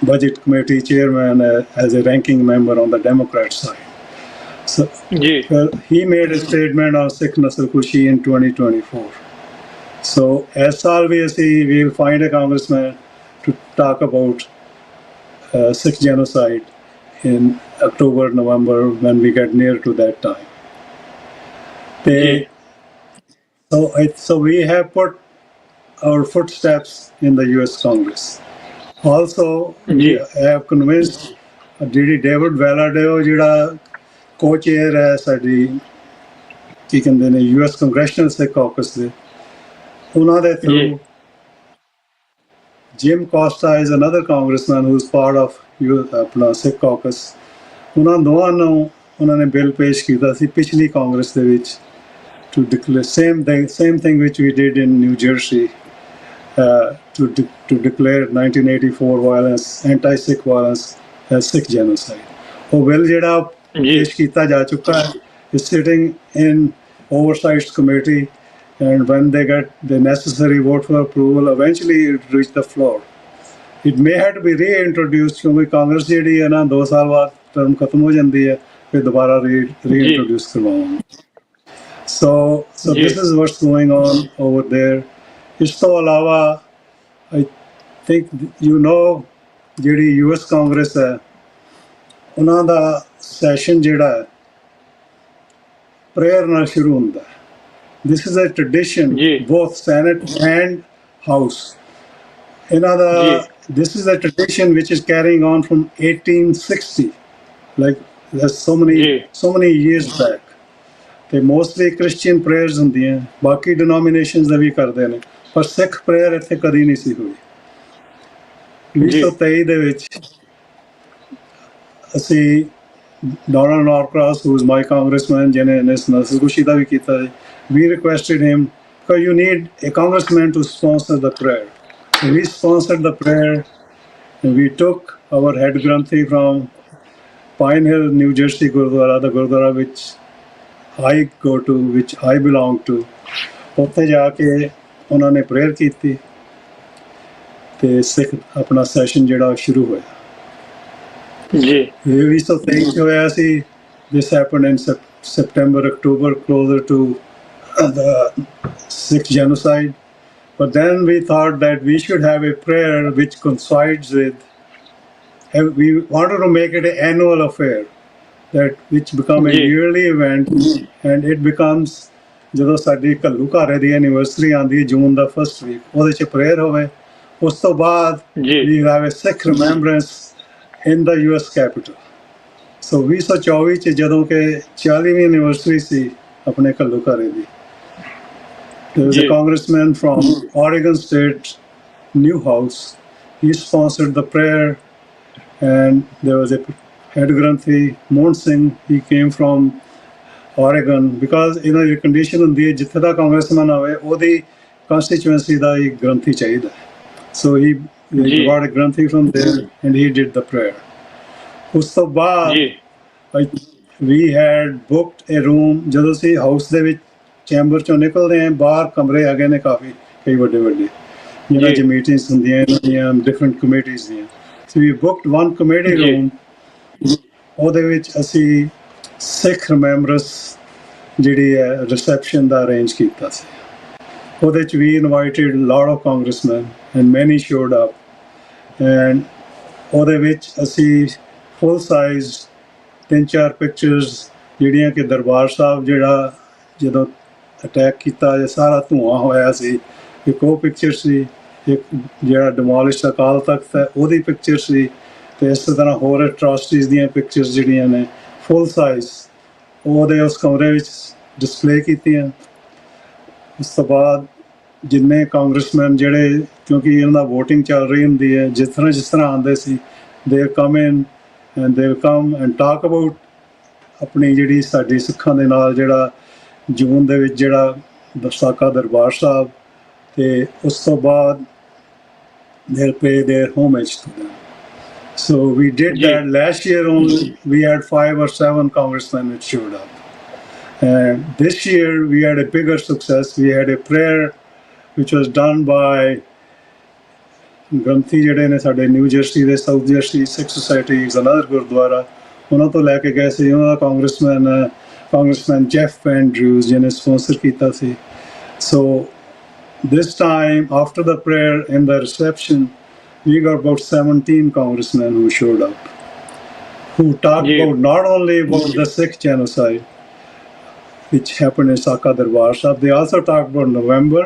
Budget Committee chairman as a ranking member on the Democrat side. So he made a statement on Sikh Nasl-Kushi in 2024. So as always, we will find a congressman to talk about Sikh genocide in October, November, when we get near to that time. So we have put our footsteps in the US Congress. Also, we have convinced David Valadao, ਜਿਹੜਾ co-chair ਹੈ ਸਾਡੀ ਕੀ ਕਹਿੰਦੇ ਨੇ US Congressional Sikh Caucus ਦੇ, ਉਹਨਾਂ ਦੇ through Jim Costa is another congressman who is part of ਆਪਣਾ Sikh Caucus. ਉਹਨਾਂ ਦੋਵਾਂ ਨੂੰ ਉਹਨਾਂ ਨੇ ਬਿੱਲ ਪੇਸ਼ ਕੀਤਾ ਸੀ ਪਿਛਲੀ ਕਾਂਗਰਸ ਦੇ ਵਿੱਚ to declare same thing which we did in New Jersey, to declare 1984 violence, anti-Sikh violence as Sikh genocide. ਉਹ ਬਿੱਲ ਜਿਹੜਾ ਪੇਸ਼ ਕੀਤਾ ਜਾ ਚੁੱਕਾ ਹੈ, is sitting in oversight committee, and when they get the necessary vote for approval, eventually it reach the floor. It may have to be reintroduced ਕਿਉਂਕਿ ਕਾਂਗਰਸ ਜਿਹੜੀ ਹੈ ਨਾ 2 ਸਾਲ ਬਾਅਦ ਟਰਮ ਖਤਮ ਹੋ ਜਾਂਦੀ ਹੈ, ਫਿਰ ਦੁਬਾਰਾ reintroduce ਕਰਵਾਉਣਾ। So this is what's going on over there. ਇਸ ਤੋਂ ਇਲਾਵਾ I think ਜਿਹੜੀ US ਕਾਂਗਰਸ ਹੈ ਉਹਨਾਂ ਦਾ ਸੈਸ਼ਨ ਜਿਹੜਾ ਹੈ ਪ੍ਰੇਅਰ ਨਾਲ ਸ਼ੁਰੂ ਹੁੰਦਾ ਹੈ। This is a tradition, both Senate and House. This is a tradition which is carrying on from 1860, like there's so many years back. They mostly Christian prayers ਹੁੰਦੀਆਂ, ਬਾਕੀ denominations ਦਾ ਵੀ ਕਰਦੇ ਨੇ, ਪਰ ਸਿੱਖ prayer ਇੱਥੇ ਕਦੀ ਨਹੀਂ ਸੀ ਹੋਈ। 1923 ਦੇ ਵਿੱਚ ਅਸੀਂ Donald Norcross, who is my congressman, ਜਿਹਨੇ ਇਸ ਨਸਲਕੁਸ਼ੀ ਦਾ ਵੀ ਕੀਤਾ ਹੈ, we requested him because you need a congressman to sponsor the prayer. We sponsored the prayer, and we took our head Granthi from Pine Hill, New Jersey Gurdwara, the Gurdwara which I go to, which I belong to. ਉੱਥੇ ਜਾ ਕੇ ਉਹਨਾਂ ਨੇ prayer ਕੀਤੀ ਤੇ ਸਿੱਖ ਆਪਣਾ session ਜਿਹੜਾ ਸ਼ੁਰੂ ਹੋਇਆ। ਜੀ ਇਹ ਵੀ 2023 ਹੋਇਆ ਸੀ। This happened in September, October, closer to the Sikh genocide. But then we thought that we should have a prayer which coincides with, we wanted to make it an annual affair, which become a yearly event, and it becomes, ਜਦੋਂ ਸਾਡੀ ਘੱਲੂਘਾਰੇ ਦੀ anniversary ਆਉਂਦੀ ਹੈ ਜੂਨ ਦਾ first week, ਉਹਦੇ 'ਚ prayer ਹੋਵੇ। ਉਸ ਤੋਂ ਬਾਅਦ we have a Sikh remembrance in the US Capitol. So 2024 'ਚ ਜਦੋਂ ਕਿ 40ਵੀਂ ਐਨੀਵਰਸਰੀ ਸੀ ਆਪਣੇ ਘੱਲੂਘਾਰੇ ਦੀ, there was a congressman from Oregon State, Newhouse. He sponsored the prayer, and there was a head Granthi, Mohan Singh. He came from Oregon because your condition ਹੁੰਦੀ ਹੈ ਜਿੱਥੇ ਦਾ congressman ਆਵੇ ਉਹਦੀ constituency ਦਾ ਹੀ ਗ੍ਰੰਥੀ ਚਾਹੀਦਾ। So he got a Granthi from there, and he did the prayer. ਉਸ ਤੋਂ ਬਾਅਦ we had booked a room. ਜਦੋਂ ਅਸੀਂ ਹਾਊਸ ਦੇ ਵਿੱਚ ਚੈਂਬਰ ਚੋਂ ਨਿਕਲਦੇ ਹਾਂ, ਬਾਹਰ ਕਮਰੇ ਹੈਗੇ ਨੇ ਕਾਫੀ, ਕਈ ਵੱਡੇ ਜਿਹਨਾਂ 'ਚ ਮੀਟਿੰਗਸ ਹੁੰਦੀਆਂ ਇਹਨਾਂ ਦੀਆਂ ਡਿਫਰੈਂਟ ਕਮੇਟੀਜ਼ ਦੀਆਂ। ਸੋ ਵੀ ਬੁੱਕਡ ਵਨ ਕਮੇਟੀ ਰੂਮ, ਉਹਦੇ ਵਿੱਚ ਅਸੀਂ ਸਿੱਖ ਰਿਮੈਂਬਰੈਂਸ ਜਿਹੜੀ ਹੈ ਰਿਸੈਪਸ਼ਨ ਦਾ ਅਰੇਂਜ ਕੀਤਾ ਸੀ। ਉਹਦੇ 'ਚ ਵੀ invited lot of congressman and many showed up, and ਉਹਦੇ ਵਿੱਚ ਅਸੀਂ ਫੁੱਲ ਸਾਈਜ਼ 3-4 ਪਿਕਚਰਸ ਜਿਹੜੀਆਂ ਕਿ ਦਰਬਾਰ ਸਾਹਿਬ ਜਿਹੜਾ ਜਦੋਂ ਅਟੈਕ ਕੀਤਾ ਜਾਂ ਸਾਰਾ ਧੂੰਆਂ ਹੋਇਆ ਸੀ, ਇੱਕ ਉਹ ਪਿਕਚਰ ਸੀ, ਇੱਕ ਜਿਹੜਾ ਡਿਮੋਲਿਸ਼ ਅਕਾਲ ਤਖਤ ਹੈ ਉਹਦੀ ਪਿਕਚਰ ਸੀ, ਤੇ ਇਸ ਤਰ੍ਹਾਂ ਹੋਰ ਐਟਰੋਸਿਟੀਜ਼ ਦੀਆਂ ਪਿਕਚਰਸ ਜਿਹੜੀਆਂ ਨੇ ਫੁੱਲ ਸਾਈਜ਼ ਉਹਦੇ ਉਸ ਕਮਰੇ ਵਿੱਚ ਡਿਸਪਲੇ ਕੀਤੀਆਂ। ਉਸ ਤੋਂ ਬਾਅਦ ਜਿੰਨੇ ਕਾਂਗਰਸਮੈਨ ਜਿਹੜੇ, ਕਿਉਂਕਿ ਇਹਨਾਂ ਦਾ VOTING ਚੱਲ ਰਹੀ ਹੁੰਦੀ ਹੈ, ਜਿਸ ਤਰ੍ਹਾਂ ਆਉਂਦੇ ਸੀ, ਦੇ ਕਮ ਇਨ ਐਂਡ ਦੇ ਕਮ ਐਂਡ ਟਾਕ ਅਬਾਊਟ ਆਪਣੀ ਜਿਹੜੀ ਸਾਡੀ ਸਿੱਖਾਂ ਦੇ ਨਾਲ ਜਿਹੜਾ ਜੂਨ ਦੇ ਵਿੱਚ ਜਿਹੜਾ ਸਾਕਾ ਦਰਬਾਰ ਸਾਹਿਬ, ਤੇ ਉਸ ਤੋਂ ਬਾਅਦ they'll pay their homage to them. So we did that last year only. We had 5 or 7 congressmen which showed up. And this year we had a bigger success. We had a prayer which was done by ਗ੍ਰੰਥੀ ਜਿਹੜੇ ਨੇ ਸਾਡੇ new jersey ਦੇ, south jersey ਸਿੱਖ society ਜ਼ਨਾਦਰ Gurdwara, ਉਹਨਾਂ ਤੋਂ ਲੈ ਕੇ ਗਏ ਸੀ। ਉਹਨਾਂ ਦਾ ਕਾਂਗਰਸਮੈਨ ਜੈਫ ਐਂਡਰਿਊਜ਼ ਜਿਹਨੇ ਸਪਾਂਸਰ ਕੀਤਾ ਸੀ। So this time, after the prayer and the reception, we got about 17 congressmen who showed up, who talked about not only about the Sikh genocide, which happened in Sakha Darbar Sahib, they also talked about November,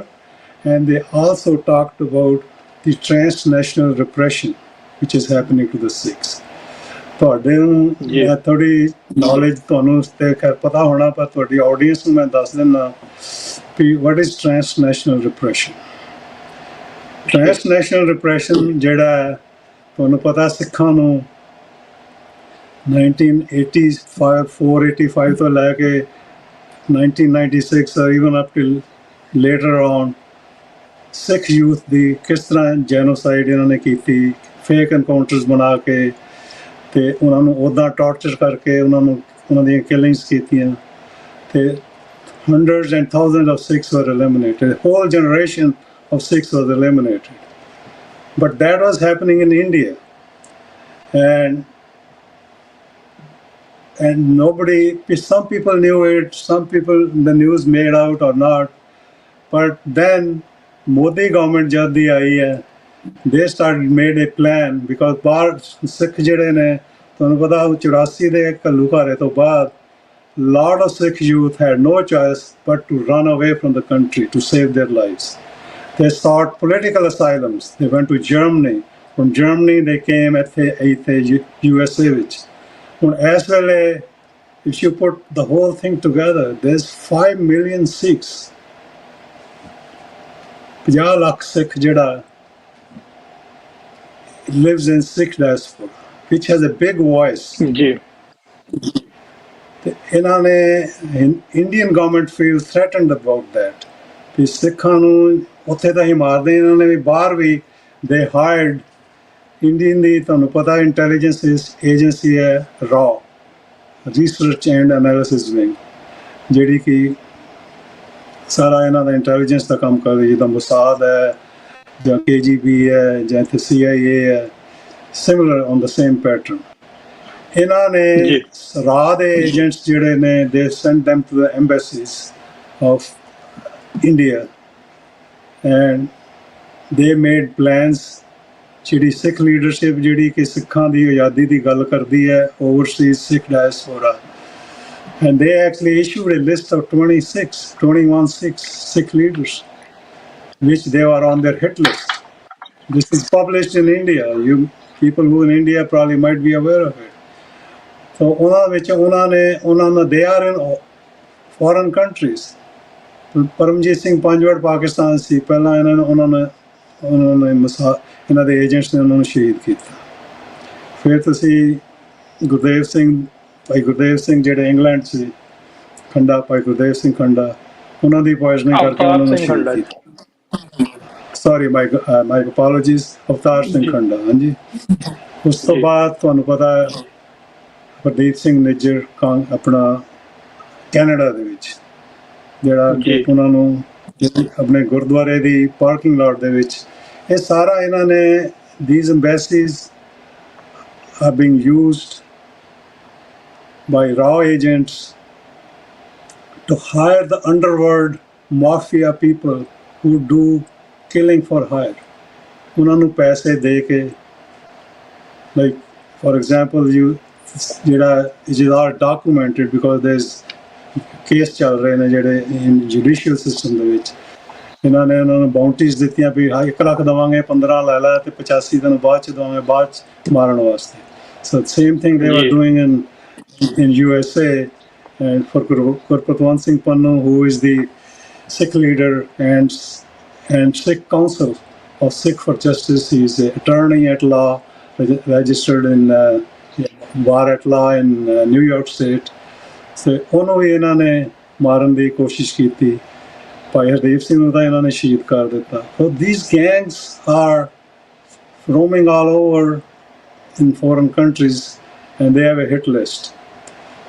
and they also talked about the transnational repression which is happening to the Sikhs. ਤੁਹਾਡੇ ਨੂੰ ਥੋੜੀ knowledge ਤੁਹਾਨੂੰ ਤੇ ਖੈਰ ਪਤਾ ਹੋਣਾ, ਪਰ ਤੁਹਾਡੀ ਆਡੀਅנס ਨੂੰ ਮੈਂ ਦੱਸ ਦਿੰਦਾ what is transnational repression. Transnational repression ਜਿਹੜਾ ਹੈ, ਤੁਹਾਨੂੰ ਪਤਾ ਸਿੱਖਾਂ ਨੂੰ 485 ਤੋਂ ਲੈ ਕੇ 1996 or even up till later on, Sikh youth ਦੀ ਕਿਸ ਤਰ੍ਹਾਂ ਜੈਨੋਸਾਈਡ ਇਹਨਾਂ ਨੇ ਕੀਤੀ, ਫੇਕ ਐਨਕਾਊਂਟਰਸ ਬਣਾ ਕੇ ਤੇ ਉਹਨਾਂ ਨੂੰ ਉੱਦਾਂ ਟਾਰਚਰ ਕਰਕੇ ਉਹਨਾਂ ਦੀਆਂ ਕਿਲਿੰਗਸ ਕੀਤੀਆਂ, ਤੇ hundreds and thousands of Sikhs were eliminated. A whole generation of Sikhs was eliminated. But that was happening in India. And nobody, some people knew it, some people, the news made out or not. But then Modi government jad di aayi hai, they made a plan, because ਬਾਹਰ ਸਿੱਖ ਜਿਹੜੇ ਨੇ, ਤੁਹਾਨੂੰ ਪਤਾ 84 ਦੇ ਘੱਲੂਘਾਰੇ ਤੋਂ ਬਾਅਦ lot of Sikh youth had no choice but to run away from the country to save their lives. They sought political asylums. They went to Germany. From Germany they came at the USA which. As well, if you put the whole thing together, there's 5 million Sikhs. 50 lakh Sikh jada lives in Sikh diaspora, which has a big voice. ਇਹਨਾਂ ਨੇ Indian government feel threatened about that, ਕਿ ਸਿੱਖਾਂ ਨੂੰ ਉੱਥੇ ਤਾਂ ਹੀ ਮਾਰਦੇ। ਇਹਨਾਂ ਨੇ ਵੀ ਬਾਹਰ ਵੀ ਦੇ ਹਾਇਰਡ ਇੰਡੀਅਨ ਦੀ, ਤੁਹਾਨੂੰ ਪਤਾ ਇੰਟੈਲੀਜੈਂਸ ਏਜੰਸੀ ਹੈ raw, research and analysis wing, ਜਿਹੜੀ ਕਿ ਸਾਰਾ ਇਹਨਾਂ ਦਾ ਇੰਟੈਲੀਜੈਂਸ ਦਾ ਕੰਮ ਕਰਦੀ, ਜਿੱਦਾਂ ਮੁਸਾਦ ਹੈ ਜਾਂ KGB ਹੈ ਜਾਂ ਇੱਥੇ CIA ਹੈ, similar on the same pattern. ਇਹਨਾਂ ਨੇ ਰਾਹ ਦੇ ਏਜੰਟਸ ਜਿਹੜੇ ਨੇ, ਦੇ send them to the embassies of India and they made plans। ਜਿਹੜੀ ਸਿੱਖ ਲੀਡਰਸ਼ਿਪ ਜਿਹੜੀ ਕਿ ਸਿੱਖਾਂ ਦੀ ਆਜ਼ਾਦੀ ਦੀ ਗੱਲ ਕਰਦੀ ਹੈ, overseas Sikh diaspora, and they actually issued a list of 21 Sikh leaders which they were on their hit list. This is published in India. You people who in India probably might be aware of it. So ਉਹਨਾਂ ਵਿੱਚ ਉਹਨਾਂ ਨੇ they are in foreign countries. Paramjit Singh Panjwar Pakistan ਸੀ ਪਹਿਲਾਂ, ਉਹਨਾਂ ਨੇ ਇਹਨਾਂ ਦੇ agents ਨੇ ਉਹਨਾਂ ਨੂੰ ਸ਼ਹੀਦ ਕੀਤਾ। ਫਿਰ ਤੁਸੀਂ ਭਾਈ ਗੁਰਦੇਵ ਸਿੰਘ ਜਿਹੜੇ ਇੰਗਲੈਂਡ ਸੀ, ਖੰਡਾ, ਭਾਈ ਗੁਰਦੇਵ ਸਿੰਘ ਖੰਡਾ, ਉਹਨਾਂ ਦੀ ਪੋਇਜ਼ਨਿੰਗ ਕਰਕੇ ਉਹਨਾਂ ਨੂੰ ਸ਼ਹੀਦ ਕੀਤਾ। ਸੌਰੀ, ਮਾਈ ਅਪੋਲੋਜੀਜ਼, ਅਵਤਾਰ ਸਿੰਘ ਖੰਡਾ। ਹਾਂਜੀ, ਉਸ ਤੋਂ ਬਾਅਦ ਤੁਹਾਨੂੰ ਪਤਾ ਪ੍ਰਦੀਪ ਸਿੰਘ ਨਿੱਜਰ ਆਪਣਾ ਕੈਨੇਡਾ ਦੇ ਵਿੱਚ, ਜਿਹੜਾ ਕਿ ਉਹਨਾਂ ਨੂੰ ਆਪਣੇ ਗੁਰਦੁਆਰੇ ਦੀ ਪਾਰਕਿੰਗ ਲਾਟ ਦੇ ਵਿੱਚ, ਇਹ ਸਾਰਾ ਇਹਨਾਂ ਨੇ, these embassies are being used by raw agents to hire the underworld mafia people who do killing for hire. ਉਹਨਾਂ ਨੂੰ ਪੈਸੇ ਦੇ ਕੇ, like for example, ਜਿਹੜਾ is all documented because there's case ਚੱਲ ਰਹੇ ਨੇ ਜਿਹੜੇ ਜੁਡੀਸ਼ੀਅਲ ਸਿਸਟਮ ਦੇ ਵਿੱਚ। ਇਹਨਾਂ ਨੇ ਉਹਨਾਂ ਨੂੰ ਬਾਉਂਟੀਜ਼ ਦਿੱਤੀਆਂ ਵੀ 1 ਲੱਖ ਦੇਵਾਂਗੇ, 15 ਲੈ ਲੈ, ਤੇ 85 ਦਿਨ ਬਾਅਦ ਚ ਦੇਵਾਂਗੇ, ਬਾਅਦ ਚ ਮਾਰਨ ਵਾਸਤੇ। So same thing they were doing in USA, and for Gurpatwant Singh Pannu, who is the Sikh leader and and Sikh Council of Sikh for Justice. He's an attorney at law, registered in bar at law in New York State. So ਉਹਨੂੰ ਵੀ ਇਹਨਾਂ ਨੇ ਮਾਰਨ ਦੀ ਕੋਸ਼ਿਸ਼ ਕੀਤੀ। ਭਾਈ ਹਰਦੀਪ ਸਿੰਘ ਨੂੰ ਤਾਂ ਇਹਨਾਂ ਨੇ ਸ਼ਹੀਦ ਕਰ ਦਿੱਤਾ। So these gangs are roaming all over in foreign countries and they have a hit list.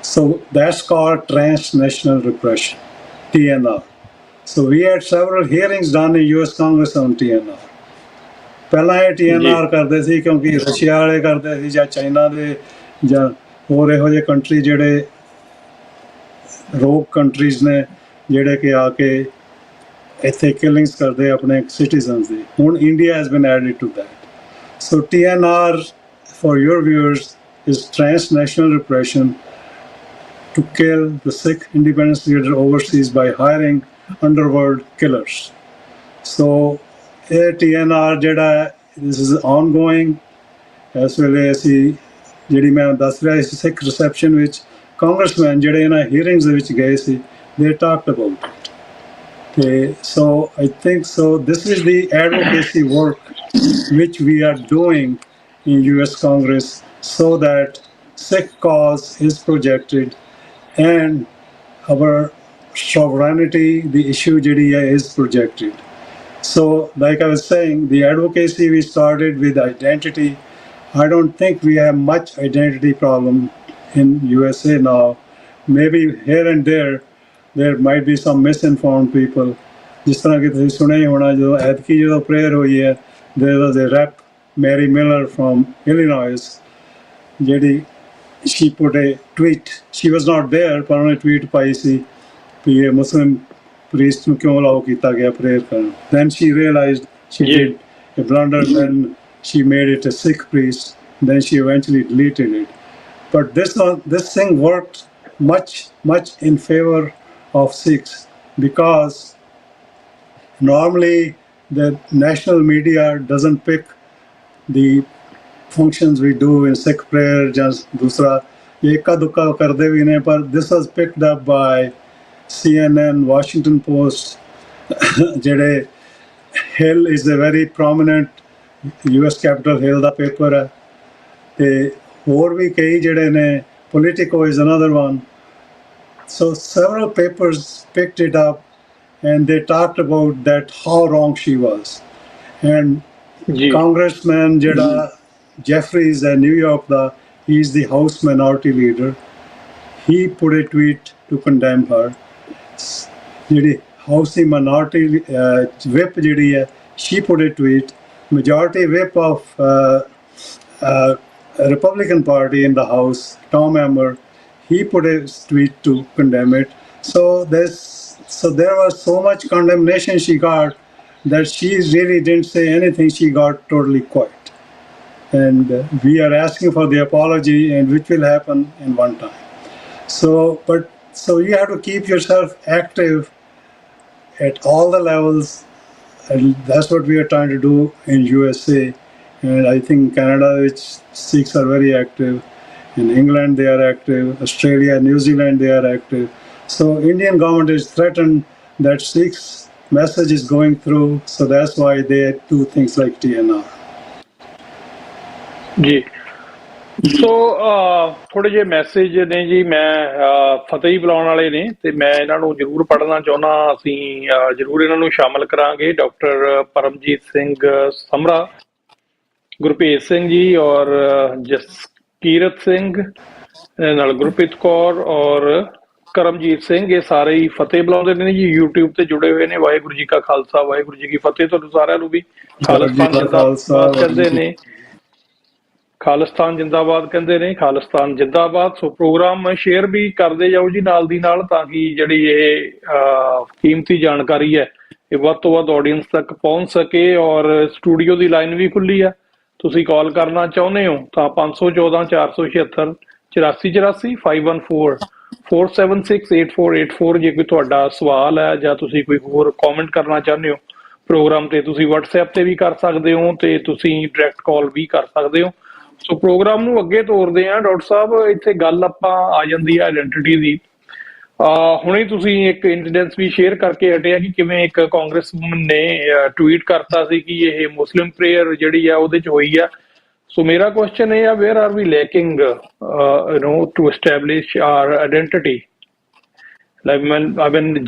So that's called transnational repression, TNR. So we had several hearings done in US Congress on TNR. ਪਹਿਲਾਂ ਇਹ TNR ਕਰਦੇ ਸੀ ਕਿਉਂਕਿ Russia ਵਾਲੇ ਕਰਦੇ ਸੀ ਜਾਂ China ਦੇ ਜਾਂ ਹੋਰ ਇਹੋ ਜਿਹੇ ਕੰਟਰੀ ਜਿਹੜੇ ਰੋਕ ਕੰਟਰੀਜ਼ ਨੇ ਜਿਹੜੇ ਕਿ ਆ ਕੇ ਇੱਥੇ ਕਿਲਿੰਗਸ ਕਰਦੇ ਆਪਣੇ ਸਿਟੀਜ਼ਨਸ ਦੀ। ਹੁਣ India has been added to that. So TNR for your viewers is transnational repression to kill the Sikh independence leader overseas by hiring underworld killers. So TNR ਜਿਹੜਾ this is ongoing। ਇਸ ਵੇਲੇ ਅਸੀਂ ਜਿਹੜੀ ਮੈਂ ਦੱਸ ਰਿਹਾ ਸੀ ਸਿੱਖ ਰਿਸੈਪਸ਼ਨ ਵਿੱਚ congressman ਜਿਹੜੇ ਇਹਨਾਂ ਹੀਅਰਿੰਗਸ ਦੇ ਵਿੱਚ ਗਏ ਸੀ they talked about it. So I think so this is the advocacy work which we are doing in US Congress so that Sikh cause is projected and our sovereignty, the issue is projected. So like I was saying, the advocacy we started with identity. I don't think we have much identity problem in USA now. Maybe here and there might be some misinformed people. जिस तरह कि तुसीं सुने होना जो ऐतकी जो prayer हुई है, there was a rep Mary Miller from Illinois, she put a tweet. She was not there, but on a tweet पाई सी कि ये Muslim priest ਨੂੰ ਕਿਉਂ allow ਕੀਤਾ ਗਿਆ prayer ਕਰਨ। Then she realized she did a blunder, then she made it a Sikh priest, then she eventually deleted it. But this thing worked much in favor of Sikhs because normally the national media doesn't pick the functions we do in Sikh prayer, just dusra ye ekka dukka karde bhi ne, but this was picked up by CNN, Washington Post. jede Hill is a very prominent US Capitol Hill da paper hai te ਹੋਰ ਵੀ ਕਈ ਜਿਹੜੇ ਨੇ Politico is another one. So several papers picked it up and they talked about that how wrong she was. And Congressman Jeffries in New York, he's the House Minority Leader. He put a tweet to condemn her. House Minority Whip, she put a tweet. Majority Whip of Republican Party in the House, Tom Emmer, he put a tweet to condemn it. So there was so much condemnation she got that she really didn't say anything. She got totally quiet. And we are asking for the apology, and which will happen in one time. So you have to keep yourself active at all the levels, and that's what we are trying to do in USA. And I think Canada, which Sikhs are very active. In England, they are active. Australia, New Zealand, they are active. So Indian government is threatened that Sikhs message is going through. So that's why they do things like TNR. ਜੀ ਸੋ ਥੋੜੇ ਜਿਹੇ message ਨੇ ਜੀ, ਮੈਂ ਫਤਿਹ ਹੀ ਬੁਲਾਉਣ ਵਾਲੇ ਨੇ ਤੇ ਮੈਂ ਇਹਨਾਂ ਨੂੰ ਜ਼ਰੂਰ ਪੜ੍ਹਨਾ ਚਾਹੁੰਦਾ। ਅਸੀਂ ਜ਼ਰੂਰ ਇਹਨਾਂ ਨੂੰ ਸ਼ਾਮਲ ਕਰਾਂਗੇ। ਡਾਕਟਰ ਪਰਮਜੀਤ ਸਿੰਘ ਸਮਰਾ, ਗੁਰਭੇਜ ਸਿੰਘ ਜੀ ਔਰ ਜਸਕੀਰਤ ਸਿੰਘ, ਨਾਲ ਗੁਰਪ੍ਰੀਤ ਕੌਰ ਔਰ ਕਰਮਜੀਤ ਸਿੰਘ, ਇਹ ਸਾਰੇ ਹੀ ਫਤਿਹ ਬੁਲਾਉਂਦੇ ਨੇ ਜੀ, YouTube ਤੇ ਜੁੜੇ ਹੋਏ ਨੇ। ਵਾਹਿਗੁਰੂ ਜੀ ਕਾ ਖਾਲਸਾ, ਵਾਹਿਗੁਰੂ ਜੀ ਕੀ ਫਤਿਹ। ਤੁਹਾਨੂੰ ਸਾਰਿਆਂ ਨੂੰ ਵੀ ਖਾਲਿਸਤਾਨ ਜਿੰਦਾਬਾਦ ਕਹਿੰਦੇ ਨੇ, ਖਾਲਿਸਤਾਨ ਜਿੰਦਾਬਾਦ ਕਹਿੰਦੇ ਨੇ, ਖਾਲਿਸਤਾਨ ਜਿੰਦਾਬਾਦ। ਸੋ ਪ੍ਰੋਗਰਾਮ ਸ਼ੇਅਰ ਵੀ ਕਰਦੇ ਜਾਓ ਜੀ ਨਾਲ ਦੀ ਨਾਲ, ਤਾਂ ਕਿ ਜਿਹੜੀ ਇਹ ਕੀਮਤੀ ਜਾਣਕਾਰੀ ਹੈ ਇਹ ਵੱਧ ਤੋਂ ਵੱਧ ਆਡੀਅנס ਤੱਕ ਪਹੁੰਚ ਸਕੇ। ਔਰ ਸਟੂਡੀਓ ਦੀ ਲਾਈਨ ਵੀ ਖੁੱਲੀ ਆ, ਤੁਸੀਂ ਕਾਲ ਕਰਨਾ ਚਾਹੁੰਦੇ ਹੋ ਤਾਂ 514 476 8484 514 476 8484। ਜੇ ਕੋਈ ਤੁਹਾਡਾ ਸਵਾਲ ਹੈ ਜਾਂ ਤੁਸੀਂ ਕੋਈ ਹੋਰ ਕਮੈਂਟ ਕਰਨਾ ਚਾਹੁੰਦੇ ਹੋ ਪ੍ਰੋਗਰਾਮ ਤੇ, ਤੁਸੀਂ WhatsApp ਤੇ ਵੀ ਕਰ ਸਕਦੇ ਹੋ ਤੇ ਤੁਸੀਂ ਡਾਇਰੈਕਟ ਕਾਲ ਵੀ ਕਰ ਸਕਦੇ ਹੋ। ਸੋ ਪ੍ਰੋਗਰਾਮ ਨੂੰ ਅੱਗੇ ਤੋਰਦੇ ਆ ਡਾਕਟਰ ਸਾਹਿਬ। ਇੱਥੇ ਗੱਲ ਆਪਾਂ ਆ ਜਾਂਦੀ ਹੈ ਆਇਡੈਂਟੀਟੀ ਦੀ। ਹੁਣੇ ਤੁਸੀਂ ਇੱਕ ਇਨਸੀਡੈਂਸ ਵੀ ਸ਼ੇਅਰ ਕਰਕੇ ਹਟਿਆ ਕਿ ਕਿਵੇਂ ਇੱਕ ਕਾਂਗਰਸਮੈਨ ਨੇ ਟਵੀਟ ਕਰਤਾ ਸੀ ਕਿ ਇਹ ਮੁਸਲਿਮ ਪ੍ਰੇਅਰ ਜਿਹੜੀ ਆ ਉਹਦੇ ਚ ਹੋਈ ਆ। ਸੋ ਮੇਰਾ ਕੁਐਸਚਨ ਇਹ ਆ, where are we lacking to establish our identity.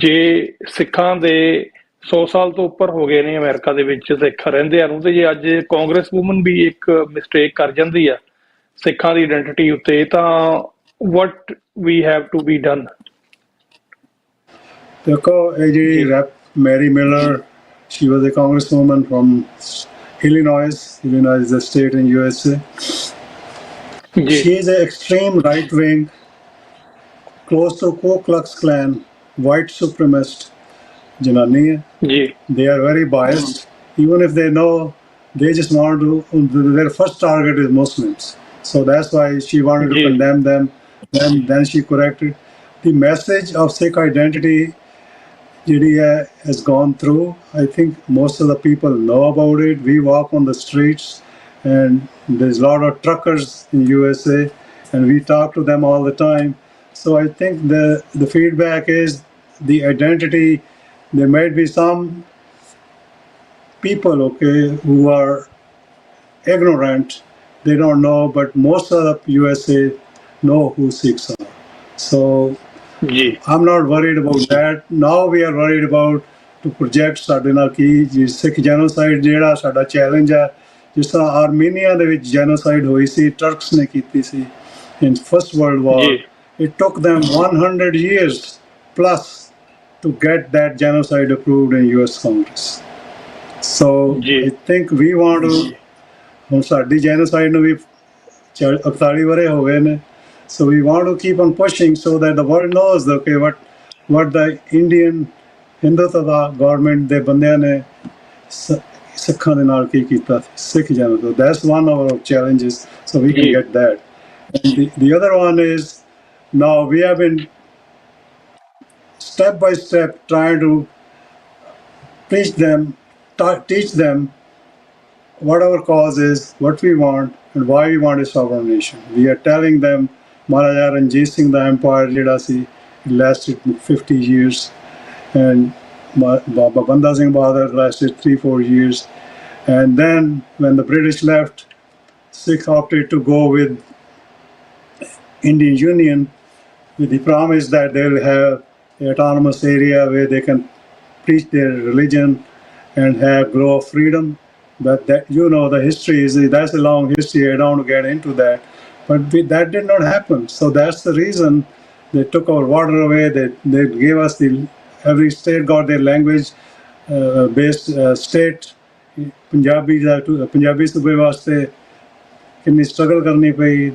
ਜੇ ਸਿੱਖਾਂ ਦੇ 100 ਸਾਲ ਤੋਂ ਉੱਪਰ ਹੋ ਗਏ ਨੇ ਅਮਰੀਕਾ ਦੇ ਵਿੱਚ ਸਿੱਖ ਰਹਿੰਦਿਆਂ ਨੂੰ, ਤੇ ਜੇ ਅੱਜ ਕਾਂਗਰਸ ਵੂਮਨ ਵੀ ਇੱਕ ਮਿਸਟੇਕ ਕਰ ਜਾਂਦੀ ਆ ਸਿੱਖਾਂ ਦੀ ਆਇਡੈਂਟੀਟੀ ਉੱਤੇ, ਤਾਂ what we have to be done? ਦੇਖੋ ਇਹ ਜਿਹੜੀ rep Mary Miller, she was a congresswoman from Illinois. Illinois is a state in USA. She is an extreme right wing, close to Ku Klux Klan, white supremacist janani hai. They are very biased. Even if they know, they just want to, their first target is Muslims. So that's why she wanted to condemn them. Then she corrected. The message of Sikh identity has gone through. I think most of the people know about it. We walk on the streets and there's a lot of truckers in USA and we talk to them all the time. So I think the feedback is the identity. There might be some people, okay, who are ignorant. They don't know, but most of the USA know who Sikhs are. So I'm not worried about that. Now we are worried about to project ਸਾਡੇ ਨਾਲ ਕੀ ਸਿੱਖ genocide ਜਿਹੜਾ ਸਾਡਾ challenge ਹੈ। ਜਿਸ ਤਰ੍ਹਾਂ ਆਰਮੀਨੀਆ ਦੇ ਵਿੱਚ genocide ਹੋਈ ਸੀ, ਟਰਕਸ ਨੇ ਕੀਤੀ ਸੀ in first world war. It took them 100 years plus to get that genocide approved in US Congress. So I think we want to, ਹੁਣ ਸਾਡੀ ਜੈਨੋਸਾਈਡ ਨੂੰ ਵੀ 48 ਵਰੇ ਹੋ ਗਏ ਨੇ। So we want to keep on pushing so that the world knows, okay, what the Indian Hindutva government ਦੇ ਬੰਦਿਆਂ ਨੇ ਸਿੱਖਾਂ ਦੇ ਨਾਲ ਕੀ ਕੀਤਾ ਸਿੱਖ ਜਨਤਾ। That's one of our challenges, so we can get that. And the other one is, now we have been step by step trying to teach them what our cause is, what we want, and why we want a sovereign nation. We are telling them Maharaja Ranjit Singh, the empire ਜਿਹੜਾ ਸੀ, it lasted 50 years, and Baba Banda Singh Bahadur lasted 3-4 years. And then when the British left, Sikhs opted to go with Indian Union with the promise that they will have an autonomous area where they can preach their religion and grow freedom. But that, you know, the history is, that's a long history. I don't want to get into that. But that did not happen. So that's the reason they took our water away. They gave us every state got their language based state. Punjabi ਸੂਬੇ ਵਾਸਤੇ ਕਿੰਨੀ struggle ਕਰਨੀ ਪਈ।